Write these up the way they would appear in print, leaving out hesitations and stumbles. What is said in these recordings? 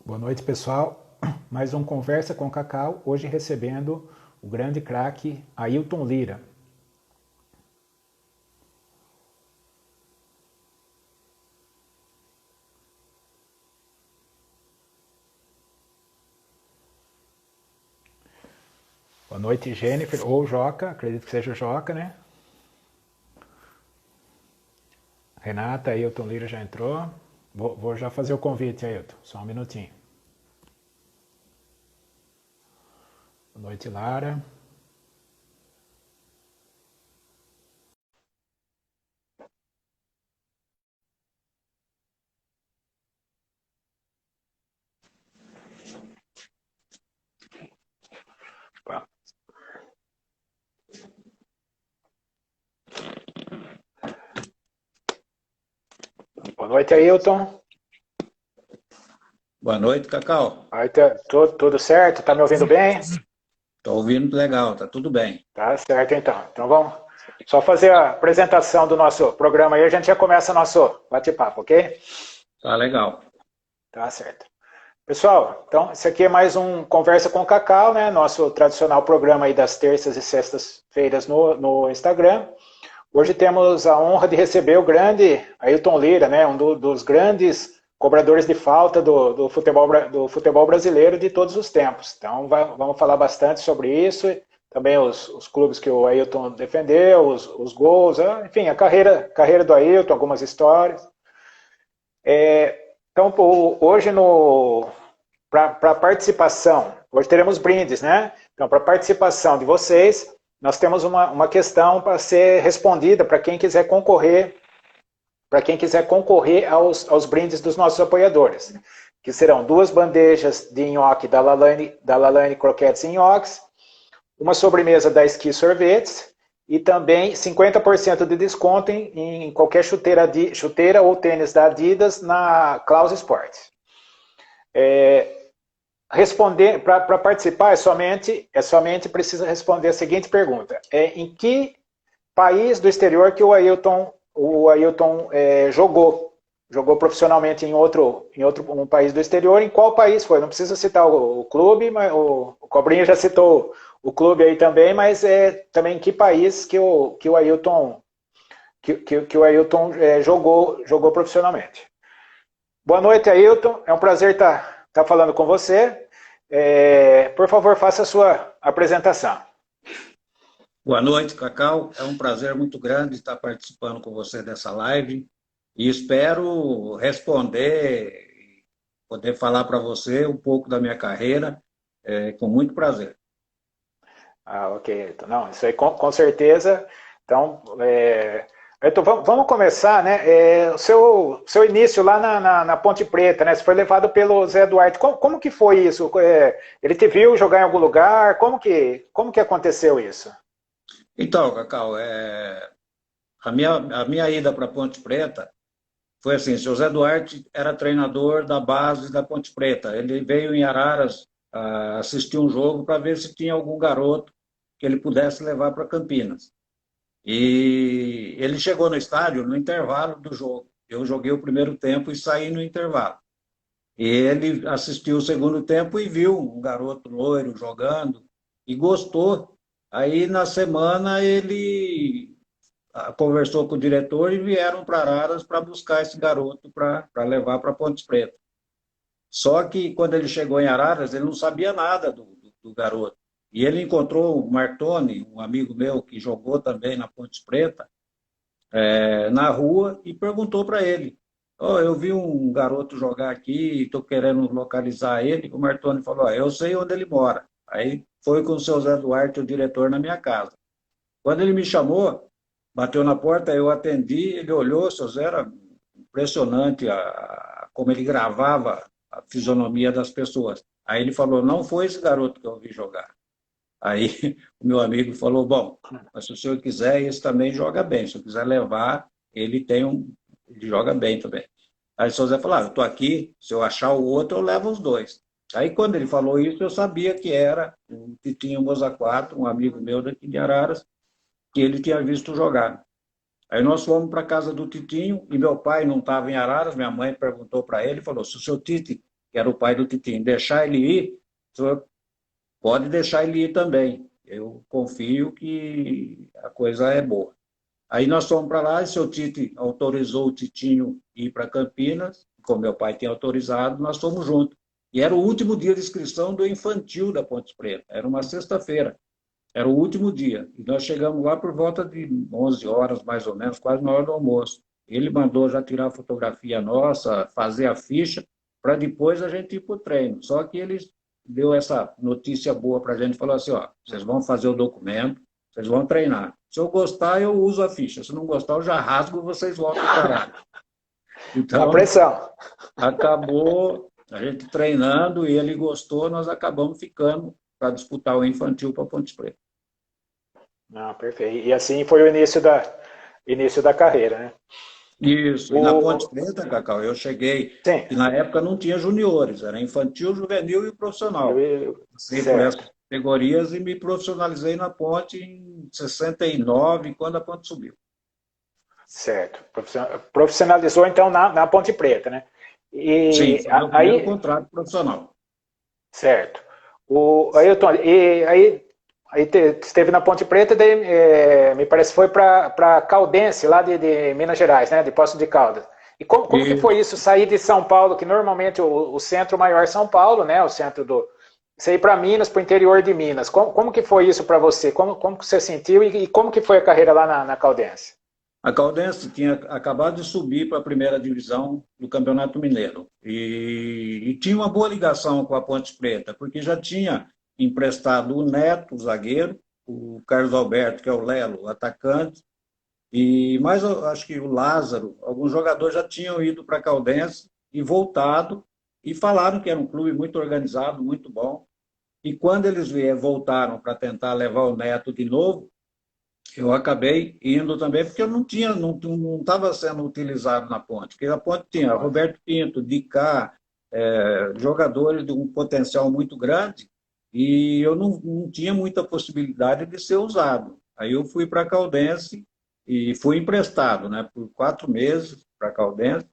Boa noite, pessoal. Mais um Conversa com Cacau, hoje recebendo o grande craque Ailton Lira. Boa noite, Jennifer, ou Joca, acredito que seja o Joca, né? Renata, Ailton Lira já entrou. Vou já fazer o convite, Ailton, só um minutinho. Boa noite, Lara. Boa noite, Ailton. Boa noite, Cacau. Aí, tudo certo? Tá me ouvindo bem? Tô ouvindo legal, tá tudo bem. Tá certo, então. Então vamos só fazer a apresentação do nosso programa aí, a gente já começa nosso bate-papo, ok? Tá legal. Tá certo. Pessoal, então esse aqui é mais um Conversa com Cacau, né? Nosso tradicional programa aí das terças e sextas-feiras no Instagram. Hoje temos a honra de receber o grande Ailton Lira, né? Dos grandes cobradores de falta do futebol brasileiro de todos os tempos. Então vamos falar bastante sobre isso, também os clubes que o Ailton defendeu, os gols, enfim, a carreira do Ailton, algumas histórias. Então, hoje para participação, hoje teremos brindes, né? Então, para participação de vocês, nós temos uma questão para ser respondida para quem quiser concorrer aos brindes dos nossos apoiadores, que serão 2 bandejas de nhoque da Lalane Croquetes e Nhoques, uma sobremesa da Esqui Sorvetes e também 50% de desconto em qualquer chuteira ou tênis da Adidas na Klaus Sports. Responder para participar é somente precisa responder a seguinte pergunta: em que país do exterior que o Ailton jogou profissionalmente em outro um país do exterior? Em qual país foi? Não precisa citar o clube, mas o Cobrinha já citou o clube aí também, mas também em que país que o Ailton jogou profissionalmente. Boa noite, Ailton. É um prazer estar falando com você. Por favor, faça a sua apresentação. Boa noite, Cacau. É um prazer muito grande estar participando com você dessa live e espero responder, poder falar para você um pouco da minha carreira, com muito prazer. Ah, ok, Ailton. Não, isso aí com certeza. Então, Ailton, vamos começar, né? O seu início lá na Ponte Preta, né? Você foi levado pelo Zé Duarte. Como que foi isso? Ele te viu jogar em algum lugar? Como que aconteceu isso? Então, Cacau, a minha ida para Ponte Preta foi assim: o José Duarte era treinador da base da Ponte Preta. Ele veio em Araras assistir um jogo para ver se tinha algum garoto que ele pudesse levar para Campinas. E ele chegou no estádio no intervalo do jogo. Eu joguei o primeiro tempo e saí no intervalo. E ele assistiu o segundo tempo e viu um garoto loiro jogando e gostou. Aí na semana ele conversou com o diretor e vieram para Araras para buscar esse garoto para levar para Pontes Preta. Só que quando ele chegou em Araras, ele não sabia nada do garoto. E ele encontrou o Martoni, um amigo meu que jogou também na Pontes Preta, na rua e perguntou para ele: "Oh, eu vi um garoto jogar aqui, estou querendo localizar ele." O Martoni falou: "Oh, eu sei onde ele mora." Aí foi com o seu Zé Duarte, o diretor, na minha casa. Quando ele me chamou, bateu na porta, eu atendi, ele olhou, o seu Zé era impressionante como ele gravava a fisionomia das pessoas. Aí ele falou: "Não foi esse garoto que eu vi jogar." Aí o meu amigo falou: "Bom, mas se o senhor quiser, esse também joga bem. Se eu quiser levar, ele joga bem também." Aí o seu Zé falou: "Eu estou aqui, se eu achar o outro, eu levo os dois." Aí quando ele falou isso, eu sabia que era o Titinho Moza 4, um amigo meu daqui de Araras, que ele tinha visto jogar. Aí nós fomos para a casa do Titinho e meu pai não estava em Araras, minha mãe perguntou para ele, falou: "Se o seu Tite que era o pai do Titinho, deixar ele ir, o senhor pode deixar ele ir também. Eu confio que a coisa é boa. Aí nós fomos para lá e seu Tite autorizou o Titinho ir para Campinas, como meu pai tinha autorizado, nós fomos juntos. E era o último dia de inscrição do infantil da Ponte Preta, era uma sexta-feira, era o último dia. E nós chegamos lá por volta de 11 horas, mais ou menos, quase na hora do almoço. Ele mandou já tirar a fotografia nossa, fazer a ficha, para depois a gente ir para o treino. Só que ele deu essa notícia boa para a gente, falou assim, ó, vocês vão fazer o documento, vocês vão treinar. Se eu gostar, eu uso a ficha. Se não gostar, eu já rasgo, vocês voltam para caralho. Então, a pressão. acabou a gente treinando e ele gostou, nós acabamos ficando para disputar o infantil para Ponte Preta. Não, perfeito. E assim foi o início da carreira, né? Isso. E na Ponte Preta, Cacau, eu cheguei, Sim. e na época não tinha juniores, era infantil, juvenil e profissional. Passei por essas categorias e me profissionalizei na Ponte em 69, quando a Ponte subiu. Certo. Profissionalizou, então, na Ponte Preta, né? E sim, foi o primeiro contrato profissional. Certo. Ailton, e aí esteve na Ponte Preta, daí, me parece que foi para Caldense, lá de Minas Gerais, né? De Poços de Caldas. E como que foi isso, sair de São Paulo, que normalmente o centro maior é São Paulo, né? O centro do... Você ir para Minas, para o interior de Minas. Como que foi isso para você? Como que você sentiu e como que foi a carreira lá na Caldense? A Caldense tinha acabado de subir para a primeira divisão do Campeonato Mineiro e tinha uma boa ligação com a Ponte Preta, porque já tinha emprestado o Neto, o zagueiro, o Carlos Alberto, que é o Lelo, o atacante, e mais acho que o Lázaro, alguns jogadores já tinham ido para a Caldense e voltado e falaram que era um clube muito organizado, muito bom. E quando eles voltaram para tentar levar o Neto de novo, eu acabei indo também, porque eu não estava sendo utilizado na Ponte, porque a Ponte tinha Roberto Pinto, Dicá, jogadores de um potencial muito grande, e eu não tinha muita possibilidade de ser usado. Aí eu fui para a Caldense e fui emprestado, né, por 4 meses para a Caldense,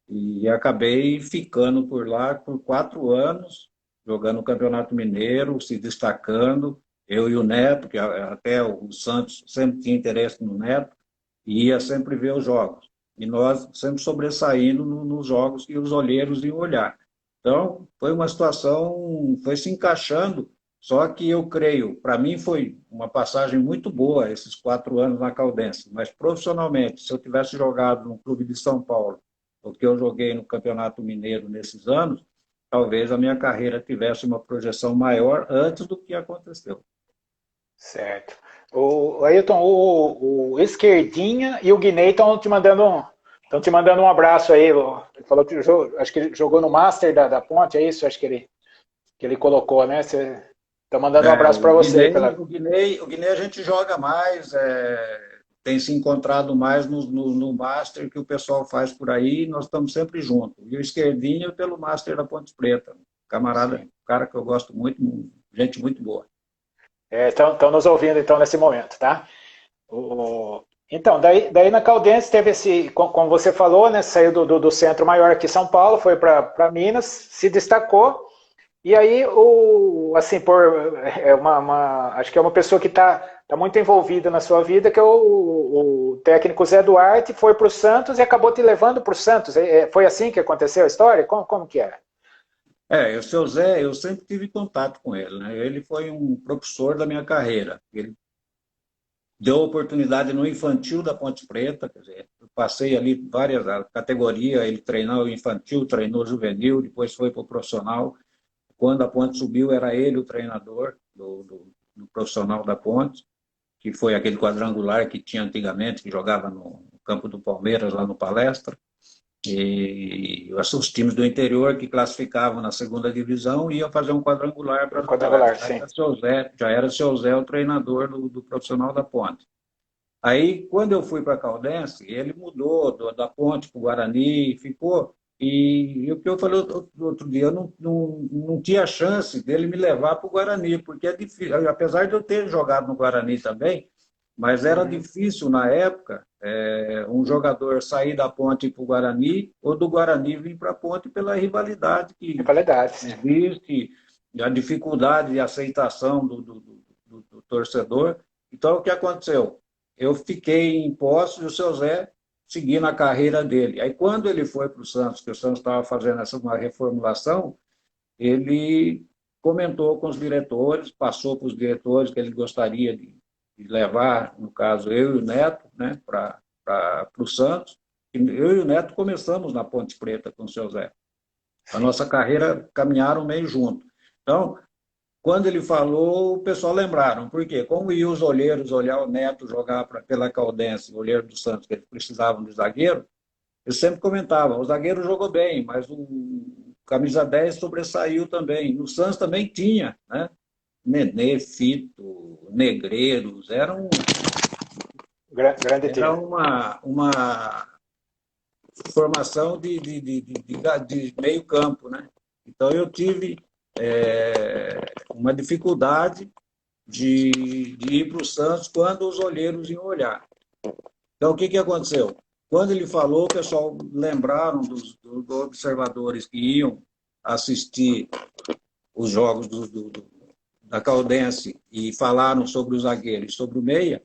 e acabei ficando por lá por 4 anos, jogando o Campeonato Mineiro, se destacando, eu e o Neto, que até o Santos sempre tinha interesse no Neto, e ia sempre ver os jogos. E nós sempre sobressaindo nos jogos que os olheiros iam olhar. Então, foi uma situação, foi se encaixando, só que eu creio, para mim foi uma passagem muito boa esses 4 anos na Caldense, mas profissionalmente, se eu tivesse jogado no clube de São Paulo, o que eu joguei no Campeonato Mineiro nesses anos, talvez a minha carreira tivesse uma projeção maior antes do que aconteceu. Certo. Ailton, o Esquerdinha e o Guinei estão te mandando um abraço aí. Ele falou que acho que ele jogou no Master da Ponte, é isso? Acho que ele colocou, né? Você está mandando um abraço para você. O Guinei a gente joga mais, tem se encontrado mais no Master que o pessoal faz por aí, nós estamos sempre juntos. E o Esquerdinha pelo Master da Ponte Preta. Camarada, sim. Cara que eu gosto muito, gente muito boa. Estão nos ouvindo então nesse momento, tá? Então, daí na Caldense teve esse, como você falou, né? Saiu do centro maior aqui em São Paulo, foi para Minas, se destacou. E aí, assim, acho que é uma pessoa que está muito envolvida na sua vida, que é o técnico Zé Duarte, foi para o Santos e acabou te levando para o Santos. Foi assim que aconteceu a história? Como que era? O seu Zé, eu sempre tive contato com ele, né? Ele foi um propulsor da minha carreira. Ele deu oportunidade no infantil da Ponte Preta, quer dizer, eu passei ali várias categorias, ele treinou o infantil, treinou o juvenil, depois foi para o profissional. Quando a Ponte subiu, era ele o treinador do profissional da Ponte, que foi aquele quadrangular que tinha antigamente, que jogava no campo do Palmeiras, lá no Palestra. E os times do interior que classificavam na segunda divisão iam fazer um quadrangular para já era seu Zé o treinador do profissional da Ponte. Aí, quando eu fui para a Caldense, ele mudou da Ponte para o Guarani, ficou. E o que eu falei outro dia, eu não tinha chance dele me levar para o Guarani, porque é difícil. Apesar de eu ter jogado no Guarani também, mas era difícil na época um jogador sair da Ponte para o Guarani ou do Guarani vir para a Ponte pela rivalidade que Rivalidades. existe, a dificuldade de aceitação do torcedor. Então, o que aconteceu? Eu fiquei em Poços e o seu Zé seguindo a carreira dele. Aí, quando ele foi para o Santos, que o Santos estava fazendo uma reformulação, ele comentou com os diretores, passou para os diretores que ele gostaria de levar, no caso, eu e o Neto, né, para o Santos. Eu e o Neto começamos na Ponte Preta com o seu Zé. A nossa carreira caminharam meio junto. Então, quando ele falou, o pessoal lembraram. Por quê? Como iam os olheiros olhar o Neto jogar pela Caldense, o olheiro do Santos, que eles precisavam de zagueiro, eles sempre comentavam, o zagueiro jogou bem, mas o camisa 10 sobressaiu também. No Santos também tinha, né? Nenê, Fito, Negreiros, Grande era time. uma formação de meio campo, né? Então eu tive uma dificuldade de ir para o Santos quando os olheiros iam olhar. Então o que aconteceu? Quando ele falou, o pessoal lembraram dos observadores que iam assistir os jogos da Caldense e falaram sobre o zagueiro e sobre o meia,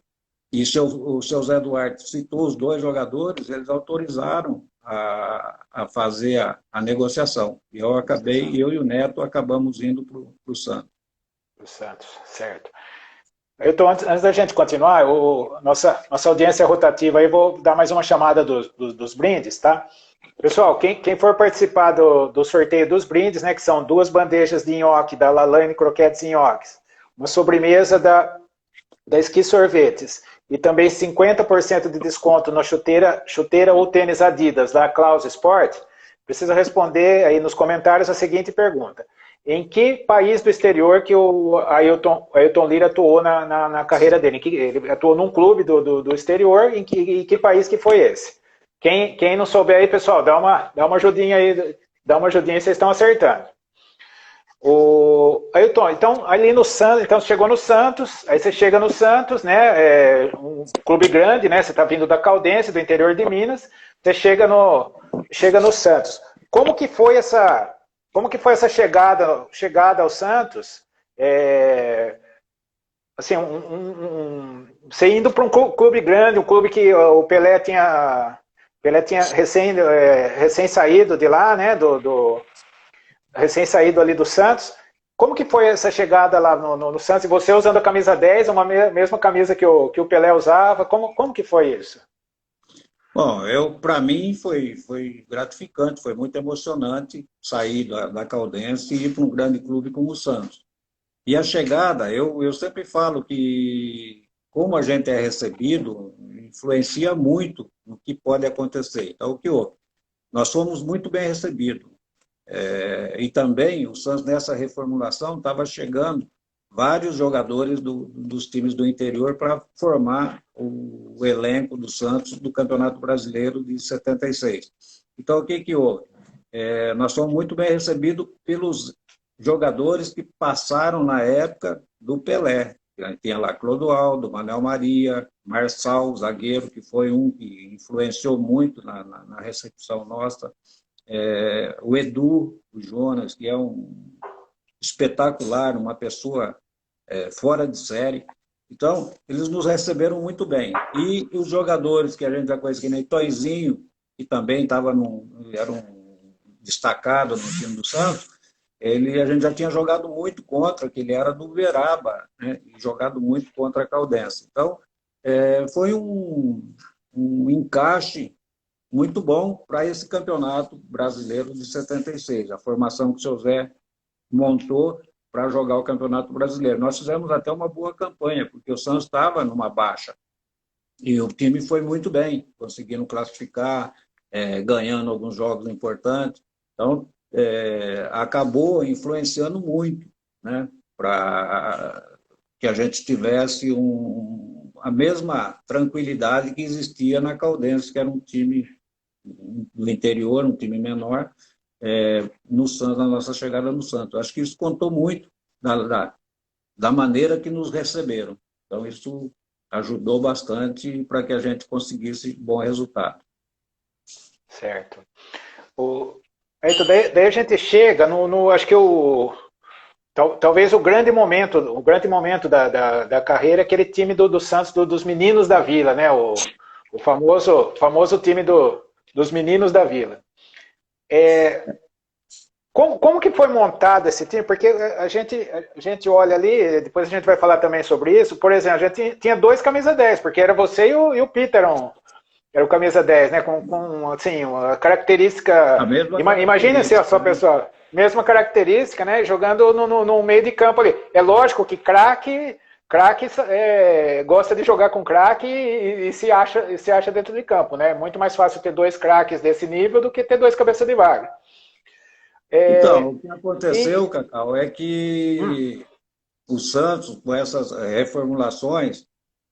e o seu Zé Duarte citou os dois jogadores, eles autorizaram a fazer a negociação. E eu e o Neto acabamos indo para o Santos. Para o Santos, certo. Então, antes da gente continuar, nossa audiência é rotativa, aí vou dar mais uma chamada dos brindes, tá? Pessoal, quem for participar do sorteio dos brindes, né, que são 2 bandejas de nhoque da Lalane Croquetes e Nhoques, uma sobremesa da Esqui Sorvetes, e também 50% de desconto na chuteira ou tênis Adidas da Klaus Sport, precisa responder aí nos comentários a seguinte pergunta. Em que país do exterior que o Ailton Lira atuou na carreira dele? Ele atuou num clube do exterior, em que país que foi esse? Quem não souber aí, pessoal, dá uma ajudinha aí, vocês estão acertando. Ailton, então, ali no Santos, então chegou no Santos, aí você chega no Santos, né, um clube grande, né, você está vindo da Caldense, do interior de Minas, você chega no Santos. Como que foi essa chegada ao Santos? Assim, você indo para um clube grande, um clube que o Pelé tinha recém saído de lá, né, recém-saído ali do Santos. Como que foi essa chegada lá no Santos? E você usando a camisa 10, uma mesma camisa que o Pelé usava, como que foi isso? Bom, para mim foi gratificante, foi muito emocionante sair da Caldense e ir para um grande clube como o Santos. E a chegada, eu sempre falo que como a gente é recebido, influencia muito no que pode acontecer. Então, o que houve? Nós fomos muito bem recebidos. E também o Santos, nessa reformulação, estava chegando vários jogadores dos times do interior para formar o elenco do Santos do Campeonato Brasileiro de 76. Então, o que houve? Nós fomos muito bem recebidos pelos jogadores que passaram na época do Pelé. Tinha lá Clodoaldo, Manuel Maria, Marçal, zagueiro, que foi um que influenciou muito na recepção nossa. O Edu, o Jonas, que é um espetacular, uma pessoa fora de série. Então, eles nos receberam muito bem. E os jogadores que a gente já conhece, que nem Toizinho, que também era um destacado no time do Santos, a gente já tinha jogado muito contra, que ele era do Uberaba, né, e jogado muito contra a Caldense. Então, foi um encaixe muito bom para esse campeonato brasileiro de 76, a formação que o seu Zé montou para jogar o Campeonato Brasileiro. Nós fizemos até uma boa campanha, porque o Santos estava numa baixa. E o time foi muito bem, conseguindo classificar, ganhando alguns jogos importantes. Então, acabou influenciando muito, né, para que a gente tivesse a mesma tranquilidade que existia na Caldense, que era um time do interior, um time menor, no Santos, na nossa chegada no Santos. Acho que isso contou muito da maneira que nos receberam. Então, isso ajudou bastante para que a gente conseguisse bom resultado. Certo. Então, daí a gente chega acho que talvez o grande momento da carreira é aquele time do Santos, dos meninos da Vila, né? O famoso time dos meninos da Vila. Como que foi montado esse time? Porque a gente olha ali, depois a gente vai falar também sobre isso. Por exemplo, a gente tinha 2 camisa 10, porque era você e o Peter, era o camisa 10, né? Com assim, uma característica. Imagina assim, só, pessoal, mesma característica, né? Jogando no meio de campo ali. É lógico que craque gosta de jogar com craque e se acha dentro de campo, né? É muito mais fácil ter 2 craques desse nível do que ter 2 cabeças de vaga. Então, o que aconteceu, Cacau, é que o Santos, com essas reformulações,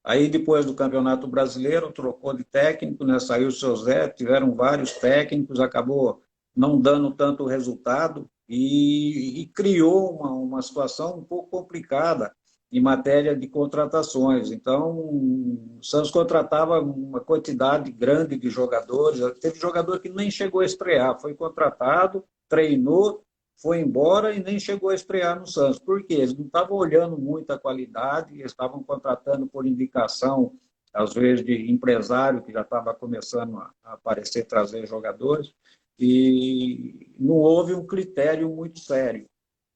aí depois do Campeonato Brasileiro, trocou de técnico, né? Saiu o seu Zé, tiveram vários técnicos, acabou não dando tanto resultado e criou uma situação um pouco complicada em matéria de contratações. Então, o Santos contratava uma quantidade grande de jogadores, teve jogador que nem chegou a estrear, foi contratado, treinou, foi embora e nem chegou a estrear no Santos. Por quê? Eles não estavam olhando muito a qualidade, eles estavam contratando por indicação, às vezes, de empresário que já estava começando a aparecer, trazer jogadores, e não houve um critério muito sério.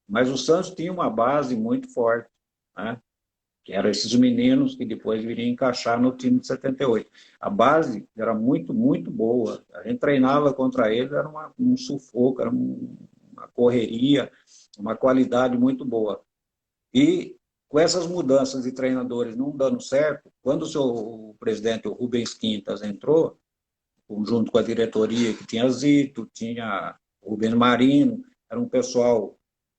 Mas o Santos tinha uma base muito forte, né? Que eram esses meninos que depois viriam encaixar no time de 78. A base era muito, muito boa. A gente treinava contra eles, era um sufoco, era uma correria, uma qualidade muito boa. E com essas mudanças de treinadores não dando certo, quando o presidente, o Rubens Quintas, entrou, junto com a diretoria, que tinha Zito, tinha o Rubens Marino, era um pessoal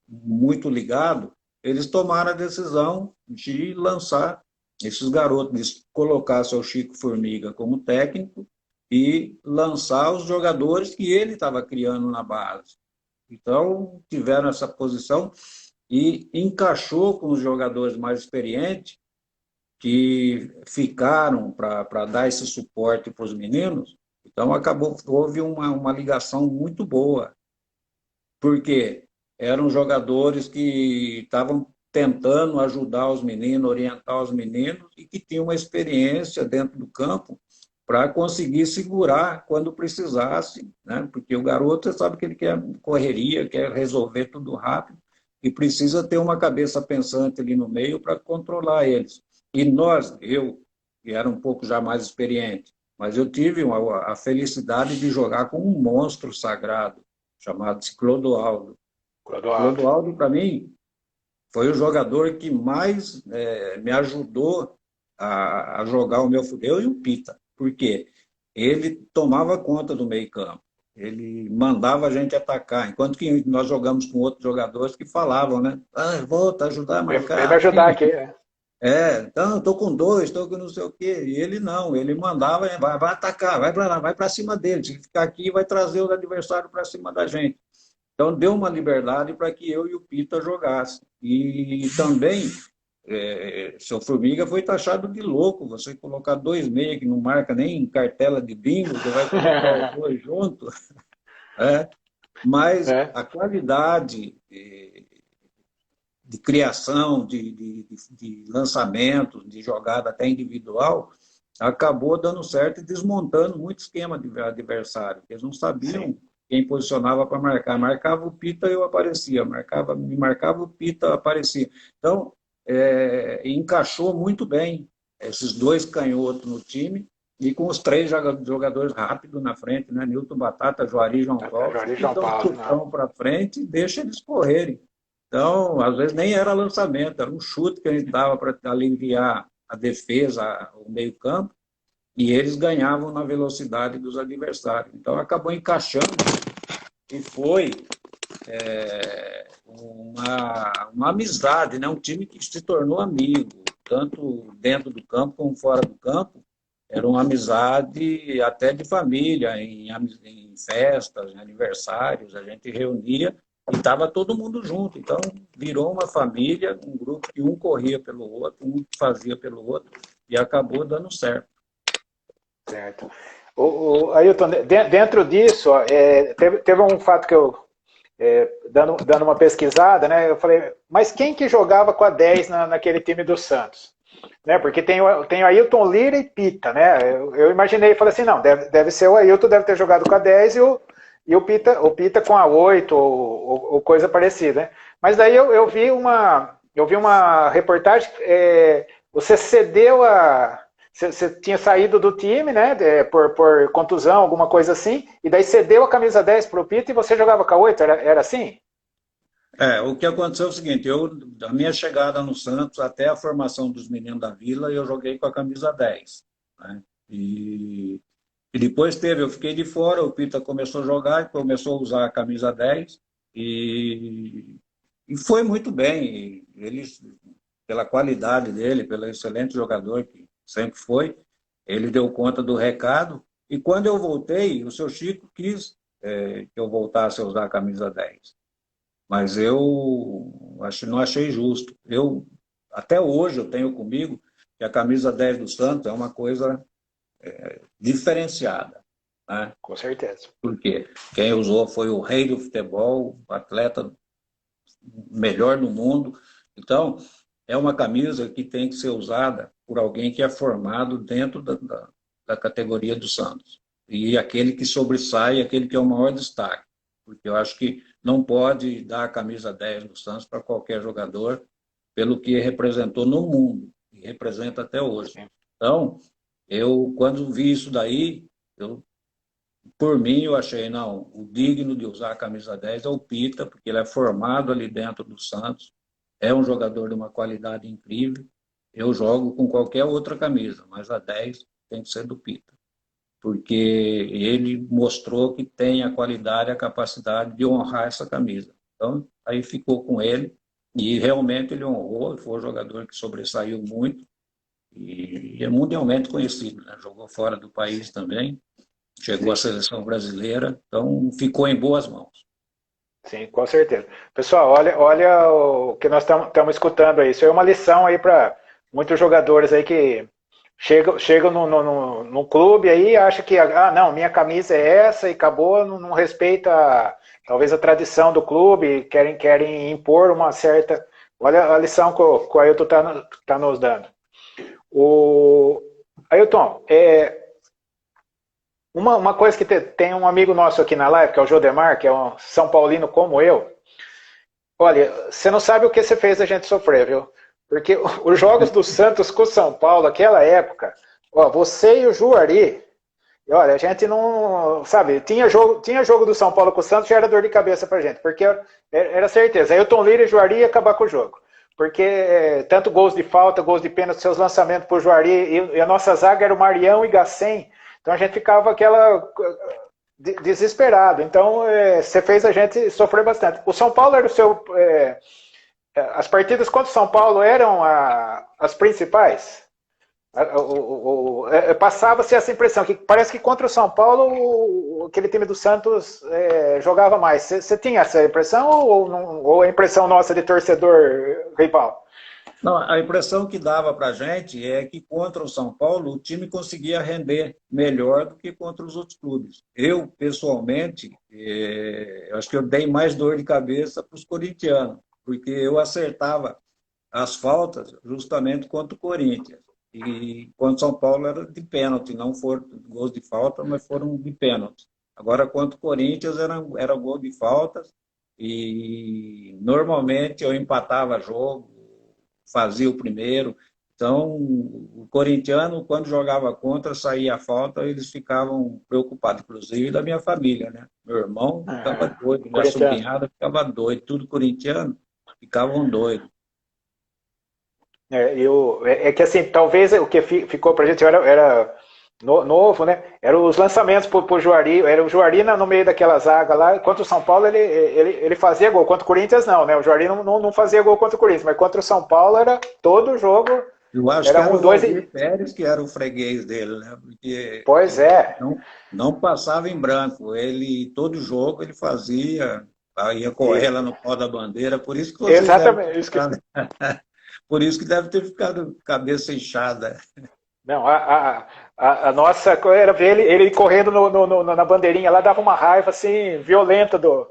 muito ligado, eles tomaram a decisão de lançar esses garotos, de colocar seu Chico Formiga como técnico e lançar os jogadores que ele estava criando na base. Então, tiveram essa posição e encaixou com os jogadores mais experientes que ficaram para dar esse suporte para os meninos. Então, houve uma ligação muito boa, porque eram jogadores que estavam tentando ajudar os meninos, orientar os meninos e que tinham uma experiência dentro do campo para conseguir segurar quando precisasse, né? Porque o garoto, você sabe que ele quer correria, quer resolver tudo rápido e precisa ter uma cabeça pensante ali no meio para controlar eles. E eu, que era um pouco já mais experiente, mas eu tive a felicidade de jogar com um monstro sagrado, chamado-se Clodoaldo. Clodoaldo, para mim, foi o jogador que mais me ajudou a jogar o meu futebol, eu e o Pita. Por quê? Ele tomava conta do meio-campo. Ele mandava a gente atacar, enquanto que nós jogamos com outros jogadores que falavam, né? Volta, ajudar a marcar. Vem me ajudar aqui. Então, estou com 2, estou com não sei o quê. E ele não, ele mandava, vai atacar, vai para lá, vai para cima dele. Se ficar aqui, vai trazer o adversário para cima da gente. Então, deu uma liberdade para que eu e o Pita jogassem. E também, seu Formiga foi taxado de louco. Você colocar 2 meia que não marca nem cartela de bingo, você vai colocar os 2 juntos. Mas a qualidade de criação, de lançamento, de jogada até individual, acabou dando certo e desmontando muito esquema de adversário. Eles não sabiam... Sim. Quem posicionava para marcar. Marcava o Pita, eu aparecia. Me marcava o Pita, aparecia. Então, encaixou muito bem esses 2 canhotos no time e com os 3 jogadores rápidos na frente, né? Nilton Batata, Juari e João Paulo. Então, para frente e deixa eles correrem. Então, às vezes nem era lançamento, era um chute que a gente dava para aliviar a defesa, o meio-campo, e eles ganhavam na velocidade dos adversários. Então, acabou encaixando e foi uma amizade, né? Um time que se tornou amigo, tanto dentro do campo como fora do campo. Era uma amizade até de família, em festas, em aniversários, a gente reunia e estava todo mundo junto. Então, virou uma família, um grupo que um corria pelo outro, um fazia pelo outro, e acabou dando certo. Certo. Ailton, dentro disso, ó, teve um fato que eu, dando uma pesquisada, né, eu falei, mas quem que jogava com a 10 naquele time do Santos? Né, porque tem o Ailton, Lira e Pita, né? Eu imaginei, falei assim, não, deve ser o Ailton, deve ter jogado com a 10 e o Pita com a 8 ou coisa parecida, né? Mas daí eu vi uma reportagem, você cedeu Você tinha saído do time, né, por contusão, alguma coisa assim, e daí cedeu a camisa 10 para o Pita e você jogava com a 8, era assim? O que aconteceu é o seguinte, da minha chegada no Santos até a formação dos meninos da Vila, eu joguei com a camisa 10, né? E depois eu fiquei de fora, o Pita começou a jogar, começou a usar a camisa 10 e foi muito bem. Ele, pela qualidade dele, pelo excelente jogador que sempre foi, ele deu conta do recado. E quando eu voltei, o seu Chico quis que eu voltasse a usar a camisa 10. Mas eu não achei justo. Até hoje eu tenho comigo que a camisa 10 do Santos é uma coisa diferenciada, né? Com certeza. Porque quem usou foi o rei do futebol, o atleta melhor do mundo. Então, é uma camisa que tem que ser usada por alguém que é formado dentro da categoria do Santos. E aquele que sobressai, aquele que é o maior destaque. Porque eu acho que não pode dar a camisa 10 do Santos para qualquer jogador, pelo que representou no mundo, e representa até hoje. Então, quando vi isso daí, por mim, eu achei, não, o digno de usar a camisa 10 é o Pita, porque ele é formado ali dentro do Santos, é um jogador de uma qualidade incrível. Eu jogo com qualquer outra camisa, mas a 10 tem que ser do Pita, porque ele mostrou que tem a qualidade e a capacidade de honrar essa camisa. Então, aí ficou com ele, e realmente ele honrou, foi um jogador que sobressaiu muito, e é mundialmente conhecido, né? Jogou fora do país também, chegou à seleção brasileira, então ficou em boas mãos. Sim, com certeza. Pessoal, olha o que nós estamos escutando aí. Isso é uma lição aí para muitos jogadores aí que chegam no clube aí e acham que, não, minha camisa é essa e acabou, não respeita talvez a tradição do clube, querem impor uma certa... Olha a lição que o Ailton tá nos dando. Ailton, uma coisa que tem um amigo nosso aqui na live, que é o Jodemar, que é um São Paulino como eu. Olha, você não sabe o que você fez a gente sofrer, viu? Porque os jogos do Santos com o São Paulo, aquela época, você e o Juari, olha, a gente não, sabe, tinha jogo do São Paulo com o Santos, já era dor de cabeça pra gente, porque era certeza, Ailton Lira e Juari ia acabar com o jogo. Porque tanto gols de falta, gols de pênalti, seus lançamentos pro Juari, e a nossa zaga era o Marião e Gacém. Então a gente ficava desesperado. Então você fez a gente sofrer bastante. O São Paulo era o seu... as partidas contra o São Paulo eram as principais? Passava-se essa impressão, que parece que contra o São Paulo aquele time do Santos jogava mais. Você tinha essa impressão ou a impressão nossa de torcedor rival? Não, a impressão que dava para a gente é que contra o São Paulo o time conseguia render melhor do que contra os outros clubes. Eu, pessoalmente, acho que eu dei mais dor de cabeça para os corintianos, porque eu acertava as faltas justamente contra o Corinthians. E contra o São Paulo era de pênalti, não foram gols de falta, mas foram de pênalti. Agora, contra o Corinthians era gol de faltas e normalmente eu empatava jogo, fazia o primeiro. Então, o corintiano, quando jogava contra, saía a falta, eles ficavam preocupados, inclusive da minha família, né? Meu irmão ficava doido, minha sobrinhada ficava doida, tudo corintiano, ficavam doidos. Que assim, talvez o que ficou pra gente era novo, né? Eram os lançamentos pro Juari, era o Juari no meio daquela zaga lá. Contra o São Paulo ele fazia gol, contra o Corinthians não, né? O Juari não fazia gol contra o Corinthians, mas contra o São Paulo era todo jogo. Eu acho que era o Valdir Pérez que era o freguês dele, né? Porque pois é. Não passava em branco. Todo jogo ele fazia, ia correr lá no pó da bandeira, por isso que você exatamente. por isso que deve ter ficado cabeça inchada. Não, a nossa era ver ele correndo na bandeirinha lá, dava uma raiva assim, violenta do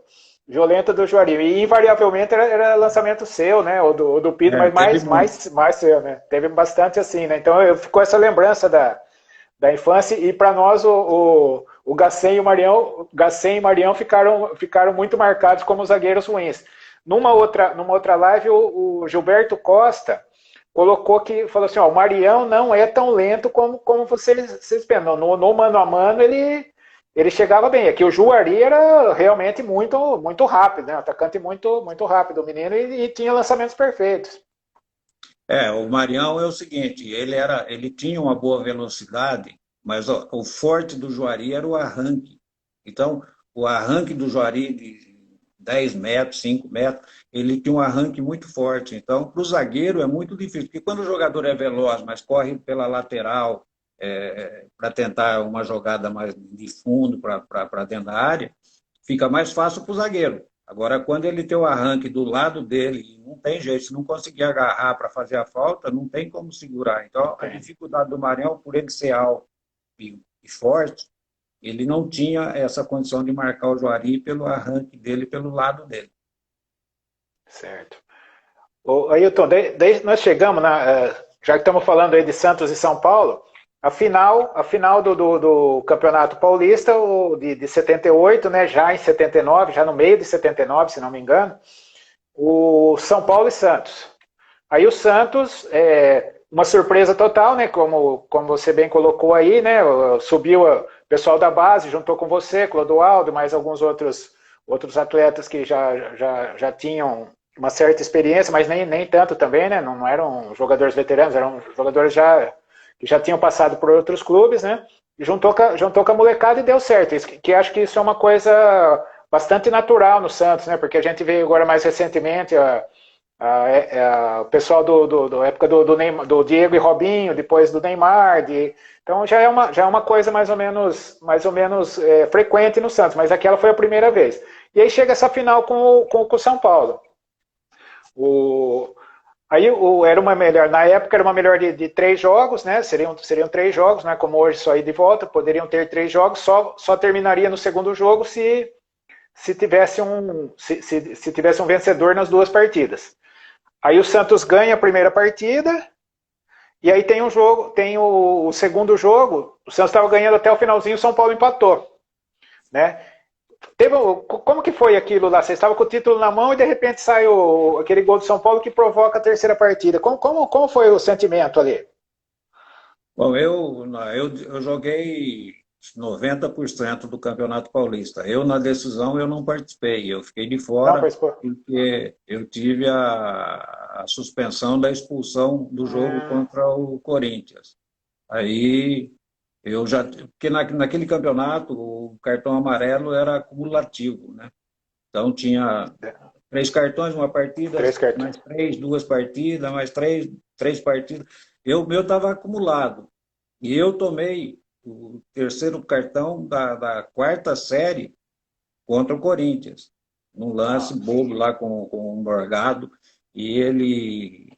Juari. E invariavelmente era lançamento seu, né? Ou do Pito, É, mas teve muito. mais seu, né? Teve bastante assim, né? Então ficou essa lembrança da infância, e para nós o Gacém e o Marião ficaram muito marcados como zagueiros ruins. Numa outra live, o Gilberto Costa colocou que falou assim: ó, o Marião não é tão lento como vocês pensam. No mano a mano ele chegava bem. Aqui o Juari era realmente muito rápido, né? Um atacante muito rápido, o menino, e tinha lançamentos perfeitos. O Marião é o seguinte, ele tinha uma boa velocidade, mas o forte do Juari era o arranque. Então, o arranque do Juari de 10 metros, 5 metros, ele tinha um arranque muito forte. Então, para o zagueiro é muito difícil, porque quando o jogador é veloz, mas corre pela lateral para tentar uma jogada mais de fundo para dentro da área, fica mais fácil para o zagueiro. Agora, quando ele tem o arranque do lado dele, não tem jeito, se não conseguir agarrar para fazer a falta, não tem como segurar. Então, a dificuldade do Maranhão, por ele ser alto e forte, ele não tinha essa condição de marcar o Juari pelo arranque dele, pelo lado dele. Certo. Ailton, daí nós chegamos, já que estamos falando aí de Santos e São Paulo, a final do Campeonato Paulista, de 78, né, já em 79, já no meio de 79, se não me engano, o São Paulo e Santos. Aí o Santos, uma surpresa total, né, como você bem colocou aí, né, subiu o pessoal da base, juntou com você, Clodoaldo, mais alguns outros atletas que já tinham uma certa experiência, mas nem tanto também, né? Não eram jogadores veteranos, eram jogadores que já tinham passado por outros clubes, né? E juntou com a molecada e deu certo. Que acho que isso é uma coisa bastante natural no Santos, né? Porque a gente veio agora mais recentemente o pessoal do época do Diego e Robinho, depois do Neymar, então já é uma coisa mais ou menos frequente no Santos, mas aquela foi a primeira vez. E aí chega essa final com o São Paulo. Era uma melhor, na época era uma melhor de 3 jogos, né? Seriam 3 jogos, né? Como hoje só ir de volta, poderiam ter 3 jogos, só terminaria no segundo jogo se tivesse um vencedor nas 2 partidas. Aí o Santos ganha a primeira partida, e aí tem o segundo jogo, o Santos estava ganhando até o finalzinho, o São Paulo empatou, né? Como que foi aquilo lá? Você estava com o título na mão e de repente sai aquele gol do São Paulo que provoca a terceira partida. Como foi o sentimento ali? Bom, eu joguei 90% do Campeonato Paulista. Na decisão, eu não participei. Eu fiquei de Não, fora participou? porque eu tive a suspensão da expulsão do jogo contra o Corinthians. Aí porque naquele campeonato o cartão amarelo era acumulativo, né? Então tinha 3 cartões, uma partida, 3 cartões. mais 3, 2 partidas, mais 3 partidas. O meu estava acumulado. E eu tomei o terceiro cartão da quarta série contra o Corinthians, num lance bobo lá com o Morgado, e ele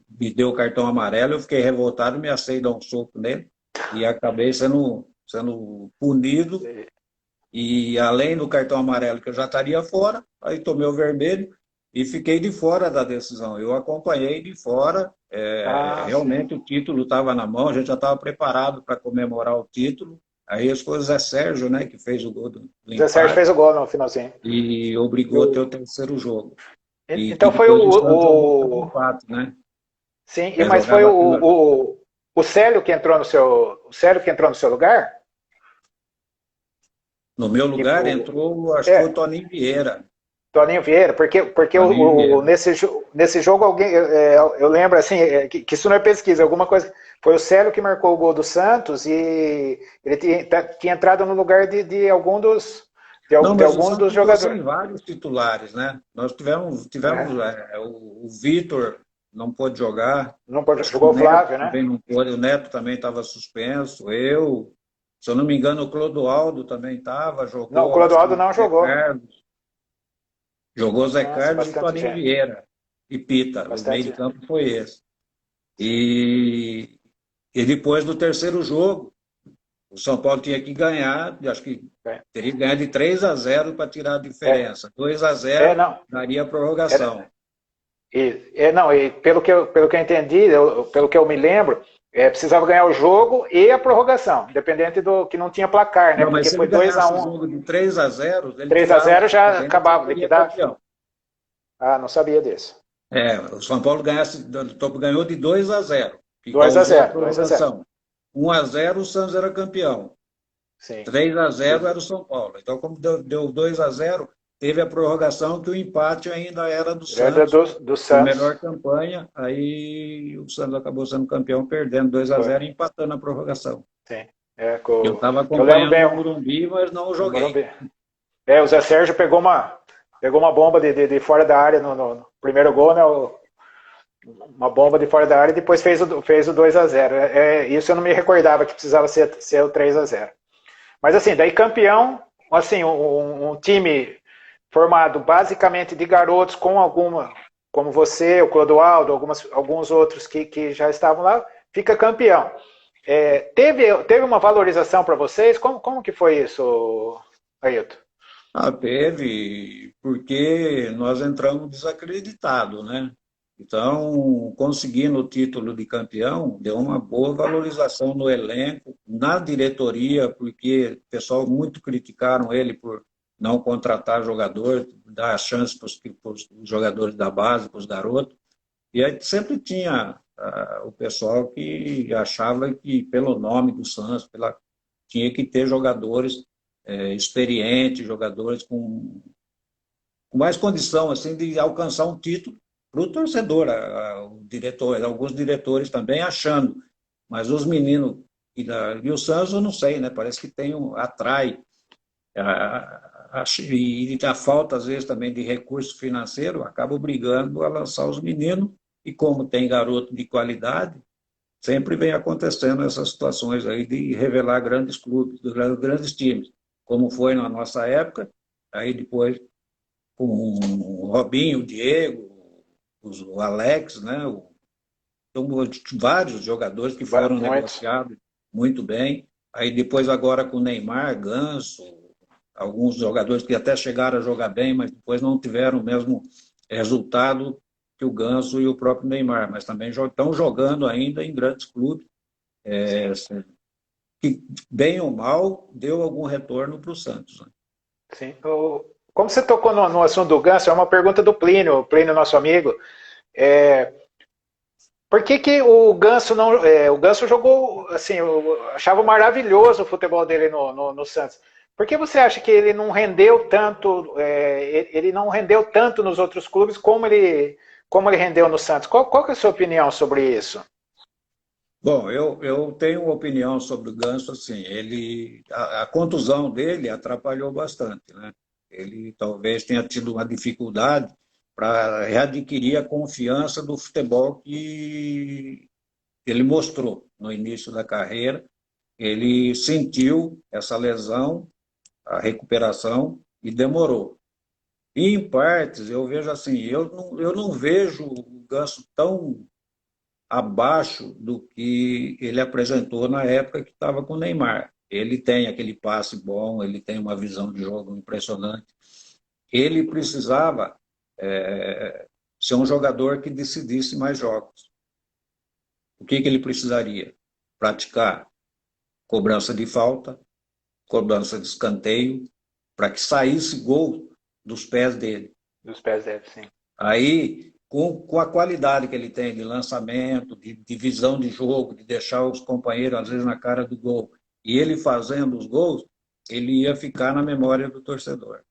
me deu o cartão amarelo, eu fiquei revoltado, me assei dar um soco nele, e acabei sendo punido, e além do cartão amarelo que eu já estaria fora, aí tomei o vermelho e fiquei de fora da decisão. Eu acompanhei de fora, realmente Sim. o título estava na mão, a gente já estava preparado para comemorar o título. Aí as coisas é Sérgio, né, que fez o gol do Zé Sérgio empate fez o gol no finalzinho. e obrigou a ter o terceiro jogo. E que Então foi depois o Santos jogou pelo empate, né? sim, Vai mas foi jogar pela... o Célio que entrou no seu lugar? No meu Que, lugar entrou, acho que foi o Toninho Vieira. Toninho Vieira, porque Toninho Vieira. nesse jogo alguém, eu lembro assim, que isso não é pesquisa, alguma coisa, foi o Célio que marcou o gol do Santos e ele tinha entrado no lugar de Não, mas o algum Santos dos ficou sem jogadores. vários titulares, né? Nós tivemos Né? o Vitor não pôde jogar, Não pode, acho que o jogou o Neto Flávio, né? também não pôde, o Neto também estava suspenso, se eu não me engano, o Clodoaldo também estava, Não, o jogou, acho que Clodoaldo o não Zé jogou. Carlos, jogou Zé Nossa, Carlos e bastante Toninho gente. Vieira e Pita, o meio de Bastante. campo foi esse. E E depois do terceiro jogo, o São Paulo tinha que ganhar, acho que teria que ganhar de 3-0 para tirar a diferença. 2-0 não. daria a prorrogação. Não, e pelo que eu entendi, pelo que eu me lembro, precisava ganhar o jogo e a prorrogação, independente do que não tinha placar, né? Não, mas Porque se foi ele ganhasse 2-1. o jogo de 3-0, ele 3-0 tirava já a acabava, seria liquidar. campeão. Ah, não sabia disso. O São Paulo ganhou de 2-0, que 2-0, causou a 2-0. prorrogação. 1-0, o Santos era campeão. Sim. 3-0 era o São Paulo. Então, como deu 2-0, teve a prorrogação que o empate ainda era do Era Santos. do Por Santos. melhor campanha, aí o Santos acabou sendo campeão, perdendo 2-0 e empatando a prorrogação. Sim. Eu estava Eu lembro acompanhando bem no Morumbi, mas não no joguei. Morumbi. O Zé Sérgio pegou uma bomba de fora da área no primeiro gol, né? Uma bomba de fora da área e depois fez o 2-0. Isso eu não me recordava que precisava ser o 3-0. Mas assim, daí campeão, assim, um time formado basicamente de garotos com alguma, como você, o Clodoaldo, alguns outros que já estavam lá, fica campeão. Teve uma valorização para vocês? Como que foi isso, Ailton? Teve, porque nós entramos desacreditados, né? Então, conseguindo o título de campeão, deu uma boa valorização no elenco, na diretoria, porque o pessoal muito criticaram ele por não contratar jogador, dar chance para os jogadores da base, para os garotos. E aí sempre tinha o pessoal que achava que, pelo nome do Santos, tinha que ter jogadores experientes, jogadores com mais condição assim de alcançar um título para o torcedor, o diretor, alguns diretores também achando, mas os meninos e o Santos eu não sei, né? Parece que atrai e a falta às vezes também de recurso financeiro acaba obrigando a lançar os meninos e como tem garoto de qualidade sempre vem acontecendo essas situações aí de revelar grandes clubes, grandes times, como foi na nossa época, aí depois com o Robinho, o Diego, o Alex, né? Então, vários jogadores que foram Muito. negociados muito bem. Aí depois agora com o Neymar, Ganso, alguns jogadores que até chegaram a jogar bem, mas depois não tiveram o mesmo resultado que o Ganso e o próprio Neymar, mas também estão jogando ainda em grandes clubes, que bem ou mal deu algum retorno para o Santos. Né? Sim. Como você tocou no assunto do Ganso, é uma pergunta do Plínio, nosso amigo. Por que o Ganso não. O Ganso jogou, assim, eu achava maravilhoso o futebol dele no Santos. Por que você acha que ele não rendeu tanto, ele não rendeu tanto nos outros clubes como ele rendeu no Santos? Qual que é a sua opinião sobre isso? Bom, eu tenho uma opinião sobre o Ganso, assim, a contusão dele atrapalhou bastante, né? Ele talvez tenha tido uma dificuldade para readquirir a confiança do futebol que ele mostrou no início da carreira. Ele sentiu essa lesão, a recuperação, e demorou. E, em partes, eu vejo assim, eu não vejo o Ganso tão abaixo do que ele apresentou na época que estava com o Neymar. Ele tem aquele passe bom, ele tem uma visão de jogo impressionante. Ele precisava ser um jogador que decidisse mais jogos. O que ele precisaria? Praticar cobrança de falta, cobrança de escanteio, para que saísse gol dos pés dele. Dos pés dele, sim. Aí, com a qualidade que ele tem de lançamento, de visão de jogo, de deixar os companheiros, às vezes, na cara do gol, e ele fazendo os gols, ele ia ficar na memória do torcedor.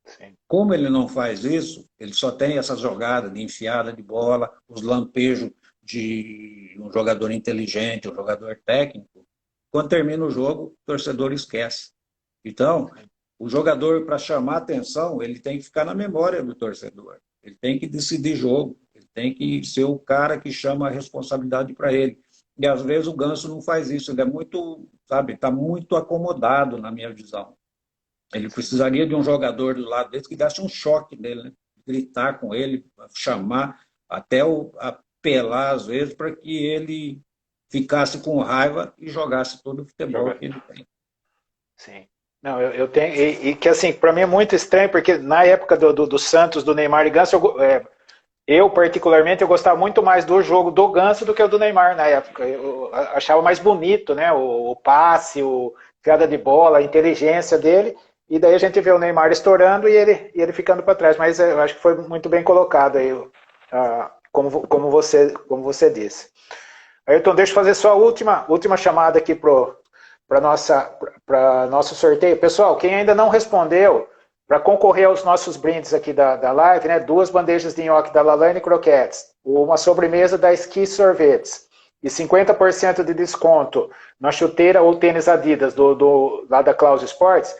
Sim. Como ele não faz isso, ele só tem essas jogadas de enfiada de bola, os lampejos de um jogador inteligente, um jogador técnico. Quando termina o jogo, o torcedor esquece. Então, o jogador, para chamar atenção, ele tem que ficar na memória do torcedor. Ele tem que decidir jogo. Ele tem que ser o cara que chama a responsabilidade para ele. E, às vezes, o Ganso não faz isso. Ele é muito, sabe, está muito acomodado, na minha visão. Ele precisaria de um jogador do lado dele que desse um choque nele, né? Gritar com ele, chamar, até apelar, às vezes, para que ele ficasse com raiva e jogasse todo o futebol que ele tem. Sim. Não, eu tenho, e que assim, para mim é muito estranho, porque na época do Santos, do Neymar e Ganso, eu particularmente, eu gostava muito mais do jogo do Ganso do que o do Neymar na época. Eu achava mais bonito, né? O passe, o piada de bola, a inteligência dele, e daí a gente vê o Neymar estourando e ele ficando para trás, mas eu acho que foi muito bem colocado aí, como você disse. Ayrton, deixa eu fazer só a última chamada aqui para nosso sorteio. Pessoal, quem ainda não respondeu, para concorrer aos nossos brindes aqui da live, né, 2 bandejas de nhoque da Lalane Croquettes, uma sobremesa da Esqui Sorvetes e 50% de desconto na chuteira ou tênis Adidas lá da Klaus Sports,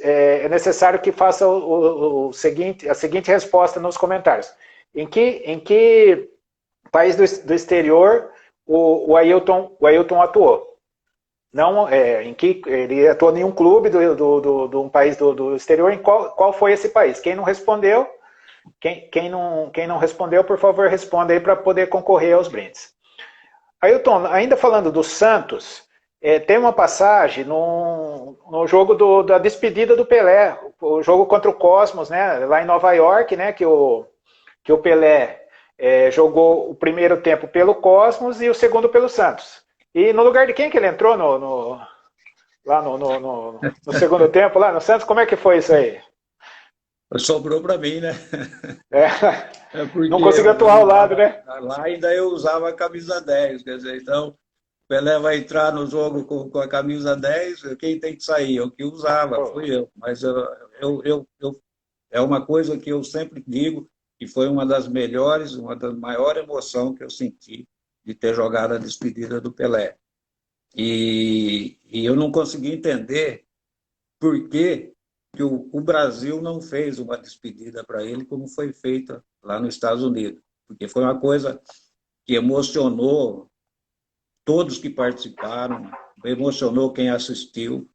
é necessário que faça a seguinte resposta nos comentários. Em que país do exterior o Ailton atuou? Não, em que ele atuou em um clube de um país do exterior, em qual foi esse país? Quem não respondeu, quem não respondeu, por favor, responda aí para poder concorrer aos brindes. Ailton, ainda falando do Santos, tem uma passagem no jogo da despedida do Pelé, o jogo contra o Cosmos, né, lá em Nova York, né, que o Pelé jogou o primeiro tempo pelo Cosmos e o segundo pelo Santos. E no lugar de quem que ele entrou lá no segundo tempo, lá no Santos? Como é que foi isso aí? Sobrou para mim, né? Não conseguiu atuar ao lado, né? Lá ainda eu usava a camisa 10, quer dizer, então o Pelé vai entrar no jogo com a camisa 10, quem tem que sair? Eu que usava, fui eu. Mas é uma coisa que eu sempre digo, que foi uma das melhores, uma das maiores emoções que eu senti de ter jogado a despedida do Pelé. E eu não consegui entender por que o Brasil não fez uma despedida para ele como foi feita lá nos Estados Unidos. Porque foi uma coisa que emocionou todos que participaram, emocionou quem assistiu,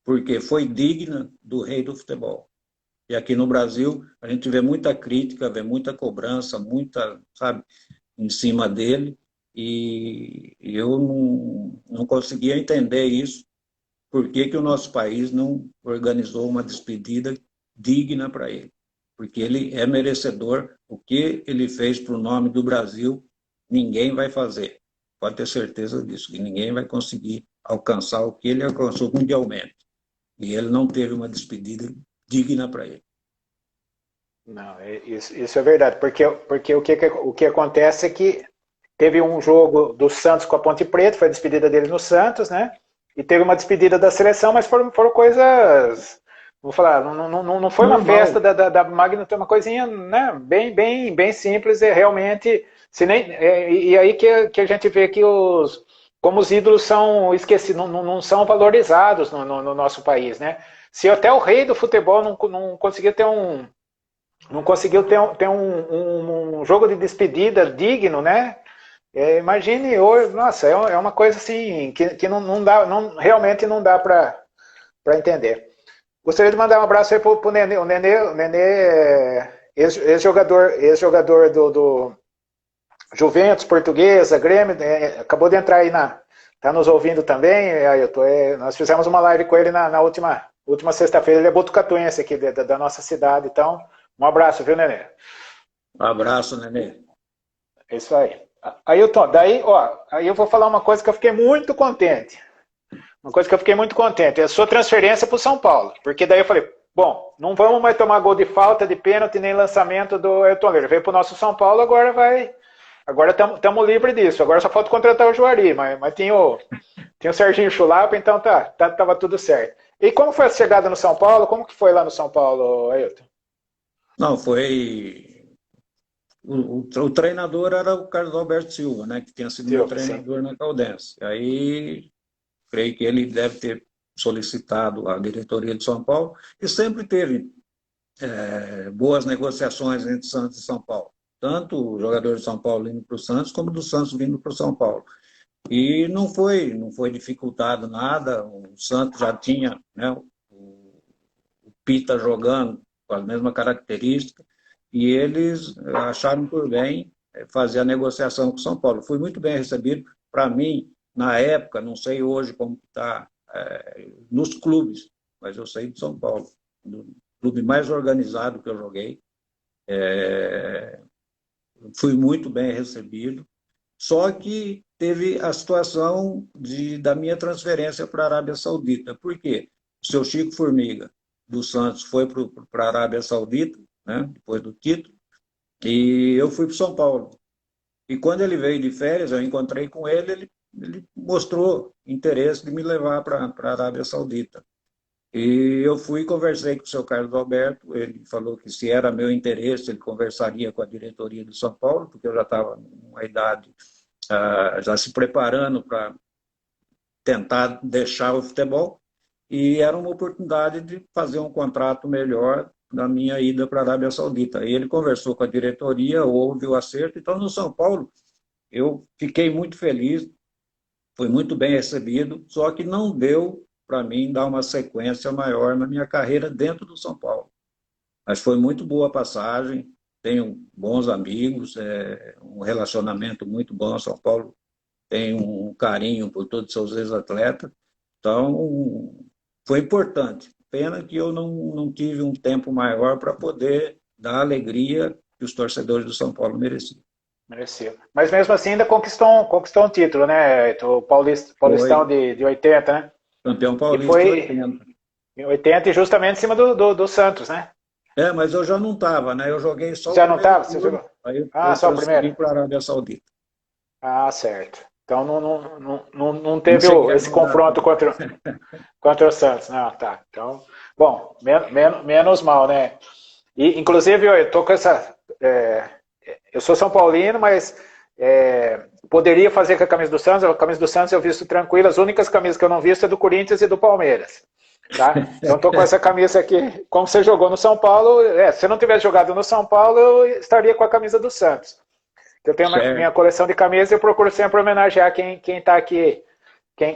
porque foi digna do rei do futebol. E aqui no Brasil, a gente vê muita crítica, vê muita cobrança, muita, sabe, em cima dele, e eu não conseguia entender isso, por que o nosso país não organizou uma despedida digna para ele. Porque ele é merecedor, o que ele fez para o nome do Brasil, ninguém vai fazer. Pode ter certeza disso, que ninguém vai conseguir alcançar o que ele alcançou mundialmente. E ele não teve uma despedida digna para ele. Não, isso é verdade, porque o que acontece é que teve um jogo do Santos com a Ponte Preta, foi a despedida dele no Santos, né? E teve uma despedida da seleção, mas foram coisas, vou falar, não foi uma festa da magnitude, uma coisinha, né, bem simples, e realmente, e aí que a gente vê que como os ídolos são esquecidos, não são valorizados no nosso país, né? Se até o rei do futebol não conseguiu ter um jogo de despedida digno, né? Imagine hoje, nossa, é uma coisa assim que realmente não dá para entender. Gostaria de mandar um abraço aí pro Nenê. O Nenê é ex-jogador do Juventus, Portuguesa, Grêmio, acabou de entrar aí tá nos ouvindo também, Ailton. Nós fizemos uma live com ele na última sexta-feira, ele é botucatuense aqui da nossa cidade, então um abraço, viu, Nenê? Um abraço, Nenê. É isso aí. Ailton, aí eu vou falar uma coisa que eu fiquei muito contente. Uma coisa que eu fiquei muito contente é a sua transferência para o São Paulo. Porque daí eu falei, bom, não vamos mais tomar gol de falta, de pênalti, nem lançamento do Ailton Leira. Veio para o nosso São Paulo, agora estamos livres disso. Agora só falta contratar o Juari, mas tinha o Serginho Chulapa, então tava tudo certo. E como foi a chegada no São Paulo? Como que foi lá no São Paulo, Ailton? Não, foi... O treinador era o Carlos Alberto Silva, né, que tinha sido meu treinador na Caldense. Aí, creio que ele deve ter solicitado a diretoria de São Paulo e sempre teve boas negociações entre Santos e São Paulo. Tanto o jogador de São Paulo indo para o Santos, como do Santos vindo para o São Paulo. E não foi dificultado nada, o Santos já tinha, né, o Pita jogando com a mesma característica, e eles acharam por bem fazer a negociação com o São Paulo. Fui muito bem recebido. Para mim, na época, não sei hoje como está, nos clubes, mas eu sei de São Paulo, do clube mais organizado que eu joguei. Fui muito bem recebido, só que teve a situação da minha transferência para a Arábia Saudita. Por quê? O seu Chico Formiga, do Santos, foi para a Arábia Saudita, né, depois do título, e eu fui para São Paulo. E quando ele veio de férias, eu encontrei com ele mostrou interesse de me levar para a Arábia Saudita. E eu fui e conversei com o seu Carlos Alberto, ele falou que se era meu interesse, ele conversaria com a diretoria do São Paulo, porque eu já estava numa idade, já se preparando para tentar deixar o futebol, e era uma oportunidade de fazer um contrato melhor na minha ida para a Arábia Saudita. E ele conversou com a diretoria, houve o acerto. Então, no São Paulo, eu fiquei muito feliz, fui muito bem recebido, só que não deu para mim dar uma sequência maior na minha carreira dentro do São Paulo. Mas foi muito boa a passagem, tenho bons amigos, um relacionamento muito bom. São Paulo tem um carinho por todos os seus ex-atletas, então foi importante. Pena que eu não tive um tempo maior para poder dar a alegria que os torcedores do São Paulo mereciam. Merecia. Mas mesmo assim ainda conquistou um título, né? O Paulistão de 80, né? Campeão paulista foi em 80. Em 80 e justamente em cima do Santos, né? Mas eu já não estava, né? Eu joguei só já o não estava? Você jogou? Aí só o primeiro? para a Arábia Saudita. Certo. Então não teve esse confronto contra o Santos. Não, tá. Então, bom, menos mal, né? E, inclusive, eu tô com essa... eu sou São Paulino, mas poderia fazer com a camisa do Santos. A camisa do Santos eu visto tranquilo. As únicas camisas que eu não visto é do Corinthians e do Palmeiras. Tá? Então estou com essa camisa aqui. Como você jogou no São Paulo, se eu não tivesse jogado no São Paulo, eu estaria com a camisa do Santos. Eu tenho minha coleção de camisas e eu procuro sempre homenagear quem está aqui,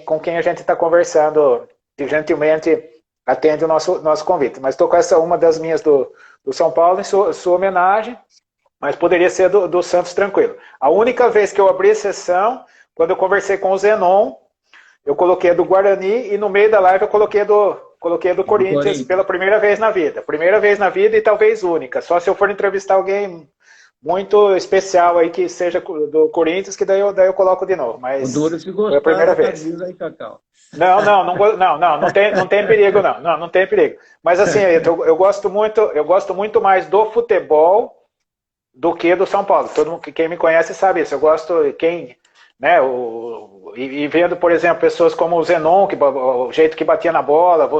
com quem a gente está conversando, que gentilmente atende o nosso convite. Mas estou com essa, uma das minhas do São Paulo, em sua homenagem, mas poderia ser do Santos tranquilo. A única vez que eu abri exceção, quando eu conversei com o Zenon, eu coloquei a do Guarani e no meio da live eu coloquei a do Corinthians pela primeira vez na vida. Primeira vez na vida e talvez única. Só se eu for entrevistar alguém muito especial aí que seja do Corinthians, que daí eu coloco de novo. Mas o Duro se gostar, foi a primeira vez. Aí, Cacau. Não tem perigo, não tem perigo. Mas assim, eu gosto muito mais do futebol do que do São Paulo. Todo mundo, quem me conhece sabe isso. Eu gosto, né, e vendo, por exemplo, pessoas como o Zenon, o jeito que batia na bola,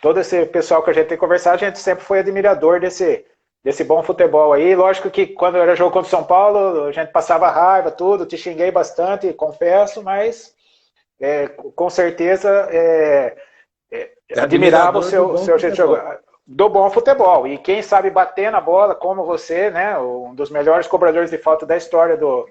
todo esse pessoal que a gente tem conversado, a gente sempre foi admirador desse bom futebol aí. Lógico que quando era jogo contra o São Paulo, a gente passava raiva, tudo, te xinguei bastante, confesso, mas com certeza admirava o seu jeito de jogar. Do bom futebol. E quem sabe bater na bola, como você, né, um dos melhores cobradores de falta da história do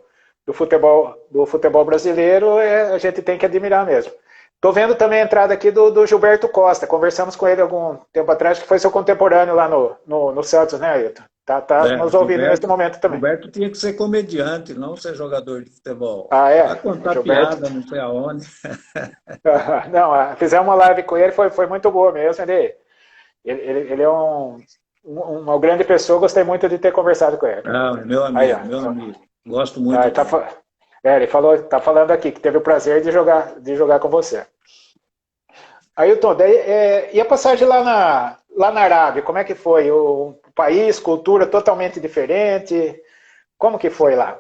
futebol brasileiro, a gente tem que admirar mesmo. Estou vendo também a entrada aqui do Gilberto Costa. Conversamos com ele algum tempo atrás, que foi seu contemporâneo lá no Santos, né, Ailton? Tá nos ouvindo nesse momento também. Gilberto tinha que ser comediante, não ser jogador de futebol. Vai contar Gilberto... piada, não sei aonde. Não, fizemos uma live com ele, foi muito boa mesmo. Ele é uma grande pessoa, gostei muito de ter conversado com ele. Meu amigo. Gosto muito. Ele tá falando aqui que teve o prazer de jogar com você. Ailton, e a passagem lá na Arábia, como é que foi? O país, cultura totalmente diferente, como que foi lá?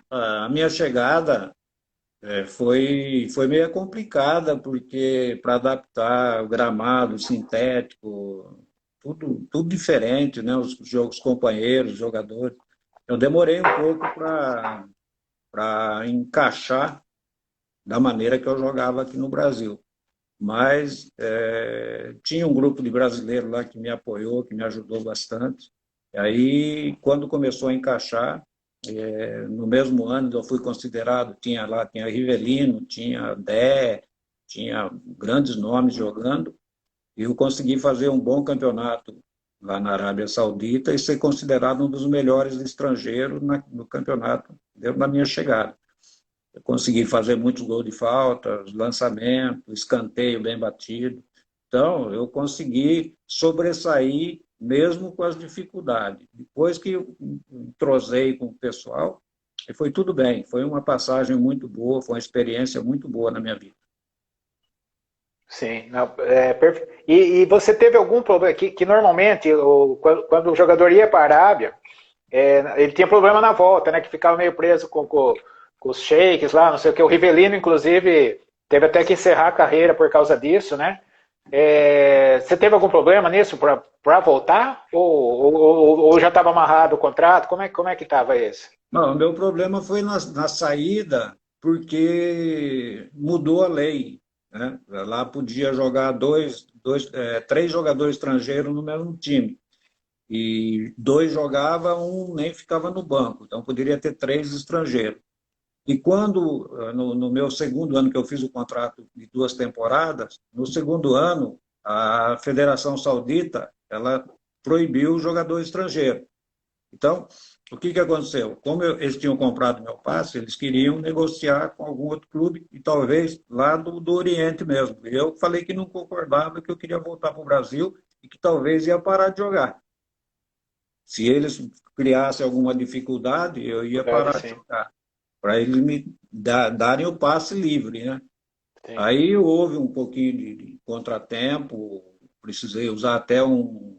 A minha chegada foi meio complicada, porque para adaptar o gramado sintético, tudo diferente, né? Os companheiros, os jogadores. Eu demorei um pouco para encaixar da maneira que eu jogava aqui no Brasil. Mas tinha um grupo de brasileiros lá que me apoiou, que me ajudou bastante. E aí, quando começou a encaixar, no mesmo ano eu fui considerado, tinha Rivelino, tinha Dé, tinha grandes nomes jogando, e eu consegui fazer um bom campeonato lá na Arábia Saudita e ser considerado um dos melhores estrangeiros no campeonato, na minha chegada. consegui fazer muitos gols de falta, lançamento, escanteio bem batido. Então, eu consegui sobressair mesmo com as dificuldades. Depois que eu entrosei com o pessoal, foi tudo bem. Foi uma passagem muito boa, foi uma experiência muito boa na minha vida. Sim, não, e você teve algum problema, que normalmente, quando o jogador ia para a Arábia, ele tinha problema na volta, né, que ficava meio preso com os sheiks lá, não sei o que, o Rivelino, inclusive, teve até que encerrar a carreira por causa disso, né? Você teve algum problema nisso para voltar? Ou já estava amarrado o contrato? Como é que estava isso? Não, o meu problema foi na saída, porque mudou a lei, né? Lá podia jogar três jogadores estrangeiros no mesmo time. E dois jogavam, um nem ficava no banco. Então poderia ter três estrangeiros. E quando, no meu segundo ano que eu fiz o contrato de 2 temporadas, no segundo ano, a Federação Saudita, ela proibiu o jogador estrangeiro. Então, o que aconteceu? Como eles tinham comprado meu passe, eles queriam negociar com algum outro clube, e talvez lá do Oriente mesmo. Eu falei que não concordava, que eu queria voltar para o Brasil e que talvez ia parar de jogar. Se eles criassem alguma dificuldade, eu ia parar de jogar, para eles me darem o passe livre, né? Sim. Aí houve um pouquinho de contratempo, precisei usar até um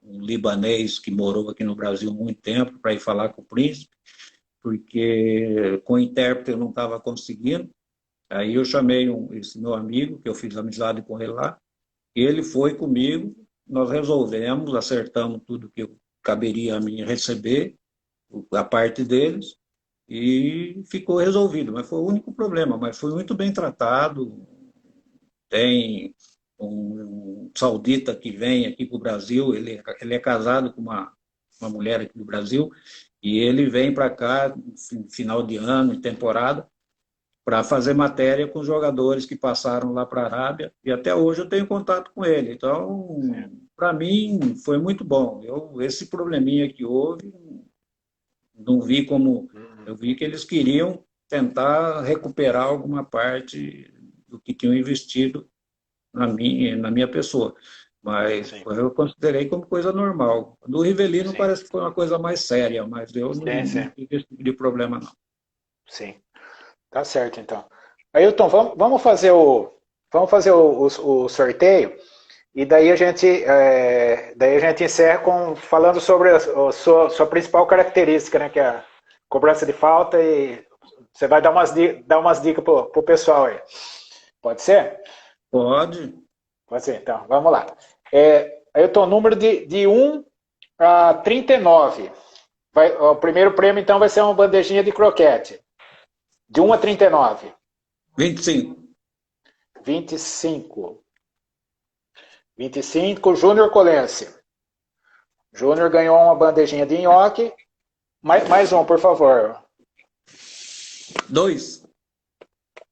libanês que morou aqui no Brasil há muito tempo para ir falar com o príncipe, porque com o intérprete eu não estava conseguindo. Aí eu chamei esse meu amigo, que eu fiz amizade com ele lá, e ele foi comigo, nós resolvemos, acertamos tudo que caberia a mim receber, a parte deles, e ficou resolvido. Mas foi o único problema, mas foi muito bem tratado. Tem um saudita que vem aqui para o Brasil, ele é casado com uma mulher aqui do Brasil, e ele vem para cá, no final de ano, em temporada, para fazer matéria com os jogadores que passaram lá para a Arábia, e até hoje eu tenho contato com ele. Então, para mim, foi muito bom. Esse probleminha que houve, não vi como... Eu vi que eles queriam tentar recuperar alguma parte do que tinham investido na minha pessoa. Mas eu considerei como coisa normal. Do Rivelino parece que foi uma coisa mais séria, mas eu não tive esse tipo de problema, não. Sim, tá certo então. Ailton, vamos fazer o sorteio, e daí a gente encerra falando sobre a sua principal característica, né, que é a cobrança de falta, e você vai dar umas dicas pro pessoal aí. Pode ser? Pode. Pode ser, então, vamos lá. Ailton, número de 1 a 39. O primeiro prêmio, então, vai ser uma bandejinha de croquete. De 1 a 39. 25. 25. 25, Júnior Colense. Júnior ganhou uma bandejinha de nhoque. Mais um, por favor. 2.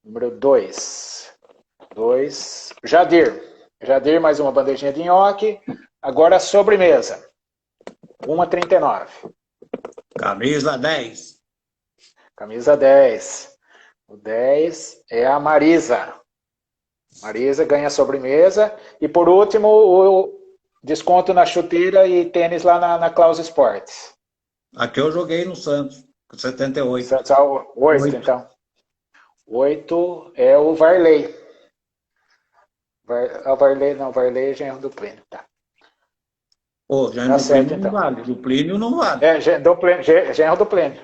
Número 2. 2. Jadir. Jadir, mais uma bandejinha de nhoque. Agora a sobremesa. 1 a 39. Camisa 10. Camisa 10. O 10 é a Marisa. Marisa ganha a sobremesa. E por último, o desconto na chuteira e tênis lá na Klaus Sports. Aqui eu joguei no Santos, com 78. Santos, 8, então. 8 é o Varley. Varley é genro do Plínio. Tá. Genro do Plínio não vale. Do Plínio não vale. Genro do Plínio.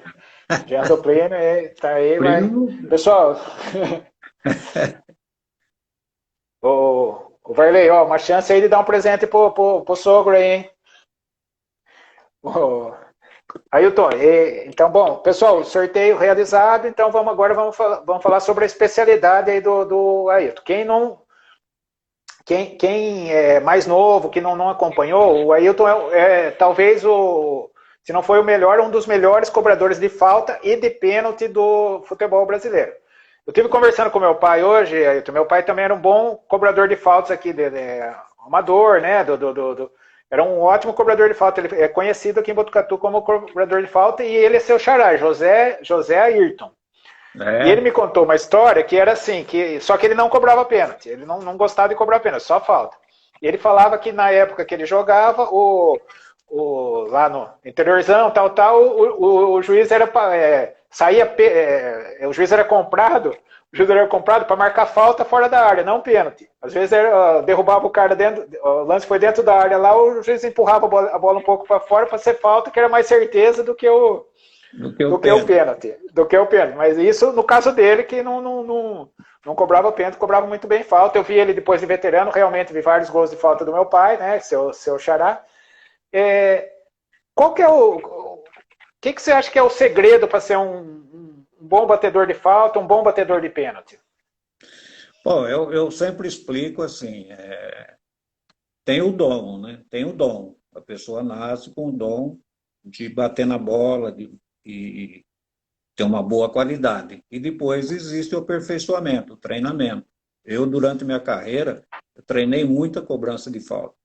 Genro do Plínio, tá aí, vai. Pessoal, o Varley, uma chance aí de dar um presente pro sogro aí, hein? Ailton, então, bom, pessoal, sorteio realizado, então agora vamos falar sobre a especialidade aí do Ailton. Quem é mais novo, que não acompanhou, o Ailton talvez se não foi o melhor, um dos melhores cobradores de falta e de pênalti do futebol brasileiro. Eu estive conversando com meu pai hoje, Ailton, meu pai também era um bom cobrador de faltas aqui, amador, né, era um ótimo cobrador de falta, ele é conhecido aqui em Botucatu como cobrador de falta, e ele é seu xará, José Ayrton. E ele É, me contou uma história que era assim, só que ele não cobrava pênalti, ele não gostava de cobrar pênalti, só falta. E ele falava que na época que ele jogava, lá no interiorzão, o juiz era o juiz era comprado, para marcar falta fora da área, não pênalti. Às vezes derrubava o cara dentro, o lance foi dentro da área lá, o juiz empurrava a bola um pouco para fora para ser falta, que era mais certeza do que do que o do que o pênalti. pênalti. Do que o pênalti. Mas isso no caso dele, que não cobrava pênalti, cobrava muito bem falta. Eu vi ele depois de veterano, realmente vi vários gols de falta do meu pai, né? Seu xará. Qual que é o que você acha que é o segredo para ser um bom batedor de falta, um bom batedor de pênalti? Bom, eu sempre explico assim, tem o dom, né? Tem o dom. A pessoa nasce com o dom de bater na bola, de ter uma boa qualidade. E depois existe o aperfeiçoamento, o treinamento. Eu, durante minha carreira, eu treinei muita cobrança de falta.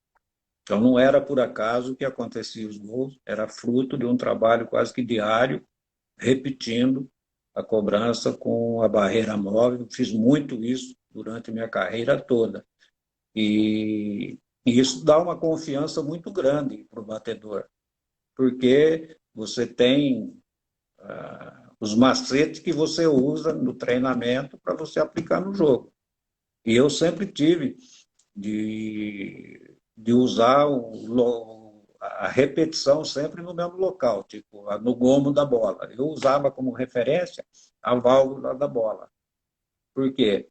Então, não era por acaso que acontecia os gols, era fruto de um trabalho quase que diário, repetindo a cobrança com a barreira móvel. Fiz muito isso durante minha carreira toda. E isso dá uma confiança muito grande para o batedor, porque você tem os macetes que você usa no treinamento para você aplicar no jogo. E eu sempre tive de usar a repetição sempre no mesmo local, tipo no gomo da bola. Eu usava como referência a válvula da bola. Por quê?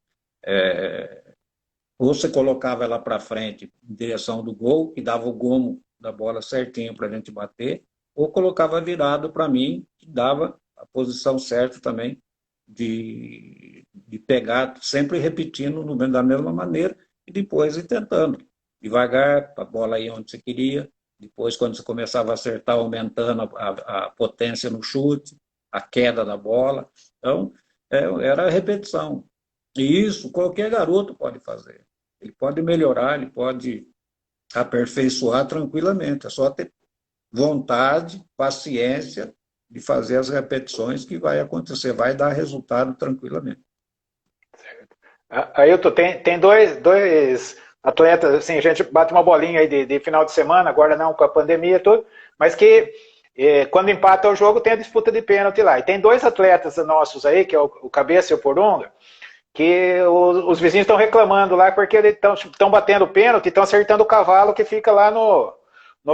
Ou você colocava ela para frente em direção do gol, que dava o gomo da bola certinho para a gente bater, ou colocava virado para mim, que dava a posição certa também de pegar, sempre repetindo da mesma maneira, e depois ir tentando, devagar, a bola ir onde você queria, depois quando você começava a acertar, aumentando a potência no chute, a queda da bola. Então, era a repetição. E isso qualquer garoto pode fazer. Ele pode melhorar, ele pode aperfeiçoar tranquilamente. É só ter vontade, paciência de fazer as repetições que vai acontecer, vai dar resultado tranquilamente. Ailton, tem dois atletas, assim, a gente bate uma bolinha aí de final de semana, agora não com a pandemia e tudo, mas que quando empata o jogo tem a disputa de pênalti lá. E tem dois atletas nossos aí, que é o Cabeça e o Porunga, que os vizinhos estão reclamando lá porque eles estão batendo pênalti e estão acertando o cavalo que fica lá no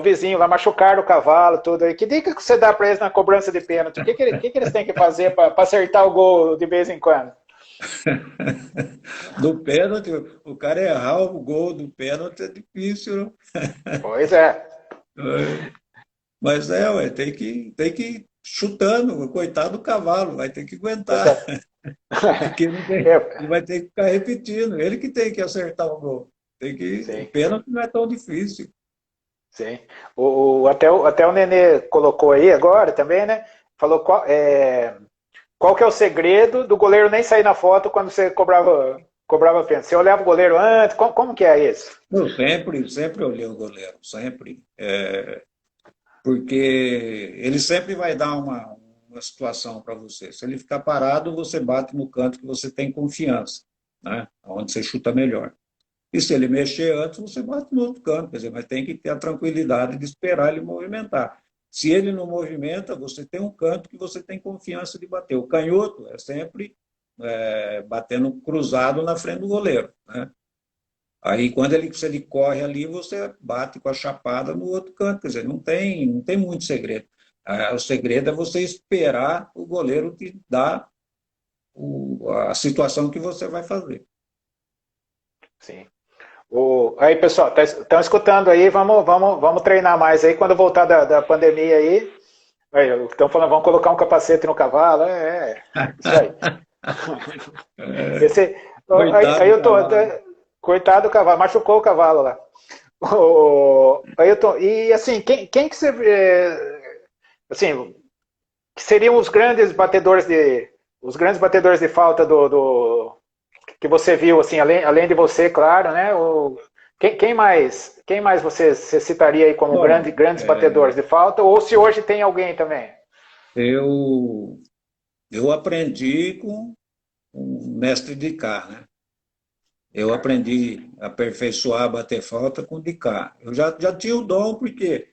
vizinho, lá machucaram o cavalo, tudo aí. Que dica que você dá para eles na cobrança de pênalti? O que eles têm que fazer para acertar o gol de vez em quando? Do pênalti, o cara errar o gol do pênalti é difícil, Pois é. né? Mas ué, tem que ir chutando, coitado do cavalo, vai ter que Pois aguentar, é. porque ele vai ter que ficar repetindo, ele que tem que acertar o gol. O Sim, pênalti não é tão difícil. sim. Até o Nenê colocou aí agora também, né? Falou qual que é o segredo do goleiro nem sair na foto quando você cobrava pênalti? Você olhava o goleiro antes? Como que é isso? Eu sempre olhei o goleiro, sempre. Porque ele sempre vai dar uma situação para você. Se ele ficar parado, você bate no canto que você tem confiança, né? Onde você chuta melhor. E se ele mexer antes, você bate no outro canto, quer dizer, mas tem que ter a tranquilidade de esperar ele movimentar. Se ele não movimenta, você tem um canto que você tem confiança de bater. O canhoto é sempre batendo cruzado na frente do goleiro, né? Aí, se ele corre ali, você bate com a chapada no outro canto. Quer dizer, não tem muito segredo. O segredo é você esperar o goleiro te dar a situação que você vai fazer. Sim. Aí, pessoal, estão escutando aí? Vamos treinar mais aí quando voltar da pandemia aí. Estão falando, vamos colocar um capacete no cavalo. Isso aí. Esse, aí Coitado do eu tô, cavalo. coitado do cavalo, machucou o cavalo lá. Aí eu tô, e assim, quem que você assim, que seriam os grandes batedores de falta que você viu, assim, além de você, claro, né? Quem mais você citaria aí como Bom, grandes batedores de falta? Ou se hoje tem alguém também? eu Eu aprendi com um mestre de cá, né? Eu aprendi a aperfeiçoar, a bater falta com o de cá. Eu já tinha o dom, porque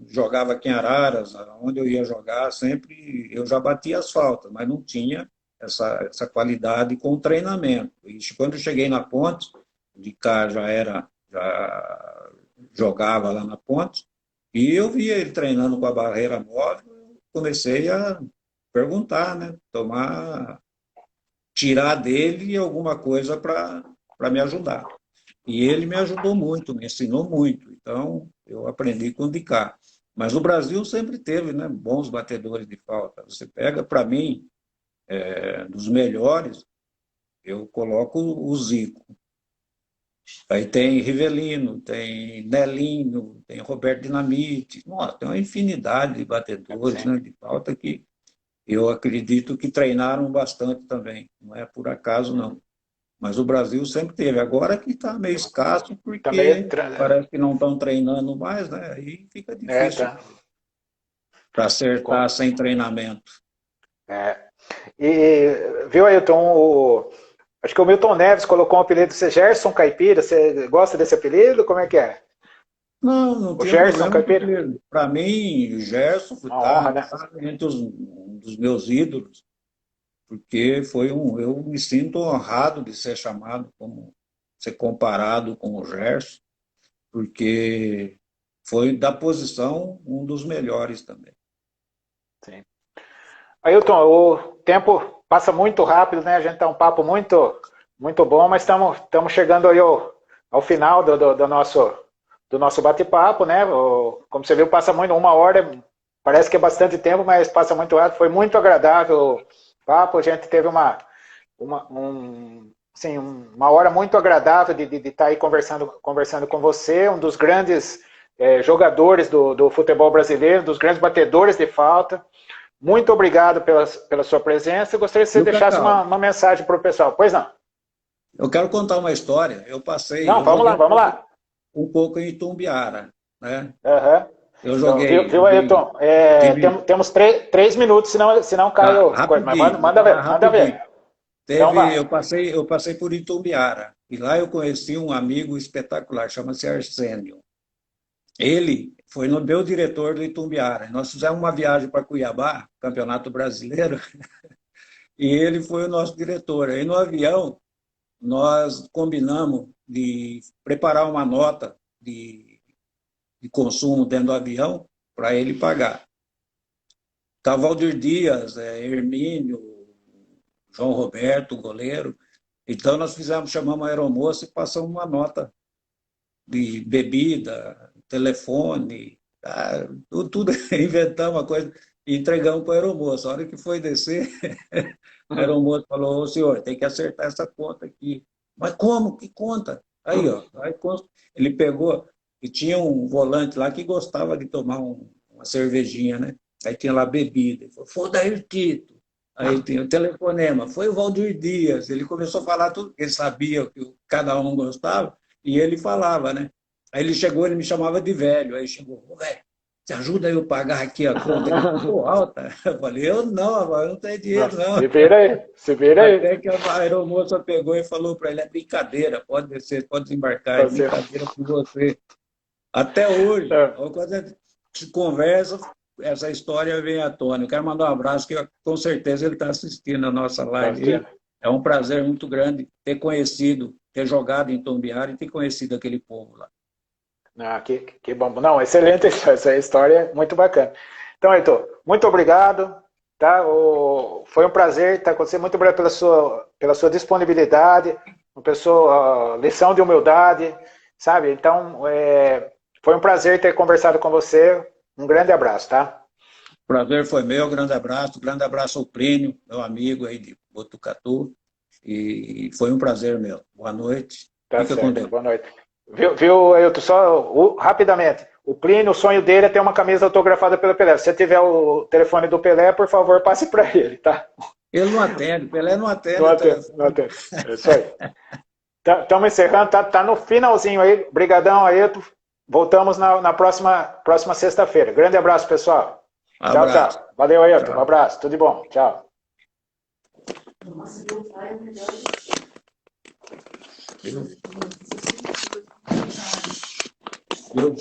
jogava aqui em Araras, onde eu ia jogar, sempre eu já batia as faltas, mas não tinha essa qualidade com o treinamento. E quando eu cheguei na Ponte, de cá já jogava lá na Ponte, e eu via ele treinando com a barreira móvel, eu comecei a perguntar, né? Tirar dele alguma coisa para me ajudar. E ele me ajudou muito, me ensinou muito. Então, eu aprendi com o de cá. Mas o Brasil sempre teve, né, bons batedores de falta. Você pega, para mim, dos melhores, eu coloco o Zico. Aí tem Rivelino, tem Nelinho, tem Roberto Dinamite. Nossa, tem uma infinidade de batedores, né, de falta que eu acredito que treinaram bastante também. Não é por acaso, não. Mas o Brasil sempre teve. Agora que está meio escasso, porque parece que não estão treinando mais, né? Aí fica difícil para acertar sem treinamento. E, viu, Ailton, acho que o Milton Neves colocou um apelido de Gerson Caipira. Você gosta desse apelido? Como é que é? Não tinha Gerson problema. Caipira? Para mim, o Gerson Honra, né? entre um dos meus ídolos, porque eu me sinto honrado de ser chamado ser comparado com o Gerson, porque foi da posição um dos melhores também. Sim. Ailton, o tempo passa muito rápido, né? A gente tá um papo muito bom, mas estamos chegando aí ao final do nosso bate-papo, né? Como você viu, passa muito, 1 hora, parece que é bastante tempo, mas passa muito rápido. Foi muito agradável o papo, a gente teve uma hora muito agradável de estar aí conversando com você, um dos grandes jogadores do futebol brasileiro, dos grandes batedores de falta. Muito obrigado pela sua presença. Eu gostaria que você deixasse uma mensagem para o pessoal. Pois não? Eu quero contar uma história. Eu passei. Não, vamos lá. Um pouco em Itumbiara, né? Uhum. Eu joguei. Então, viu, Ailton? Temos 3 minutos, senão cai o coisa. Mas manda ver. Então, eu passei por Itumbiara. E lá eu conheci um amigo espetacular, chama-se Arsênio. Ele foi no meu diretor do Itumbiara. Nós fizemos uma viagem para Cuiabá, Campeonato Brasileiro, e ele foi o nosso diretor. Aí no avião, nós combinamos de preparar uma nota de consumo dentro do avião para ele pagar. Valdir Dias, Hermínio, João Roberto, goleiro. Então nós chamamos a aeromoça e passamos uma nota de bebida, telefone, tudo inventamos uma coisa e entregamos para a aeromoça. A hora que foi descer, a aeromoça falou: "Ô, senhor, tem que acertar essa conta aqui." Mas como? Que conta? Aí, ele pegou, e tinha um volante lá que gostava de tomar uma cervejinha, né? Aí tinha lá bebida. Ele falou: "Foi o Dair Tito." Aí tinha o telefonema, foi o Valdir Dias. Ele começou a falar tudo, ele sabia que cada um gostava, e ele falava, né? Aí ele chegou, ele me chamava de velho. Aí chegou: "Velho, você ajuda eu a pagar aqui a conta?" Ele ficou alta. Eu falei: "Eu não tenho dinheiro, não." Se vira aí. Até que a aeromoça pegou e falou para ele: "É brincadeira, pode descer, pode desembarcar, é brincadeira com você." Até hoje, quando a gente conversa, essa história vem à tona. Eu quero mandar um abraço, que com certeza ele está assistindo a nossa live. É um prazer muito grande ter conhecido, ter jogado em Itumbiara e ter conhecido aquele povo lá. Que bom. Não, excelente essa história, muito bacana. Então, Heitor, muito obrigado. Tá? Foi um prazer estar com você. Muito obrigado pela sua disponibilidade, uma pessoa, lição de humildade, sabe? Então, foi um prazer ter conversado com você. Um grande abraço, tá? O prazer foi meu, grande abraço ao Plínio, meu amigo aí de Botucatu, e foi um prazer meu. Boa noite. Tá certo, boa noite. Viu, Ailton, só rapidamente, o Plínio, o sonho dele é ter uma camisa autografada pelo Pelé. Se você tiver o telefone do Pelé, por favor, passe para ele, tá? Ele não atende, Pelé não atende. Não atende. É isso aí. Estamos encerrando, tá no finalzinho aí. Obrigadão, Ailton. Voltamos na próxima sexta-feira. Grande abraço, pessoal. Tchau, tchau. Valeu, Ailton. Um abraço. Tudo de bom. Tchau. Viu?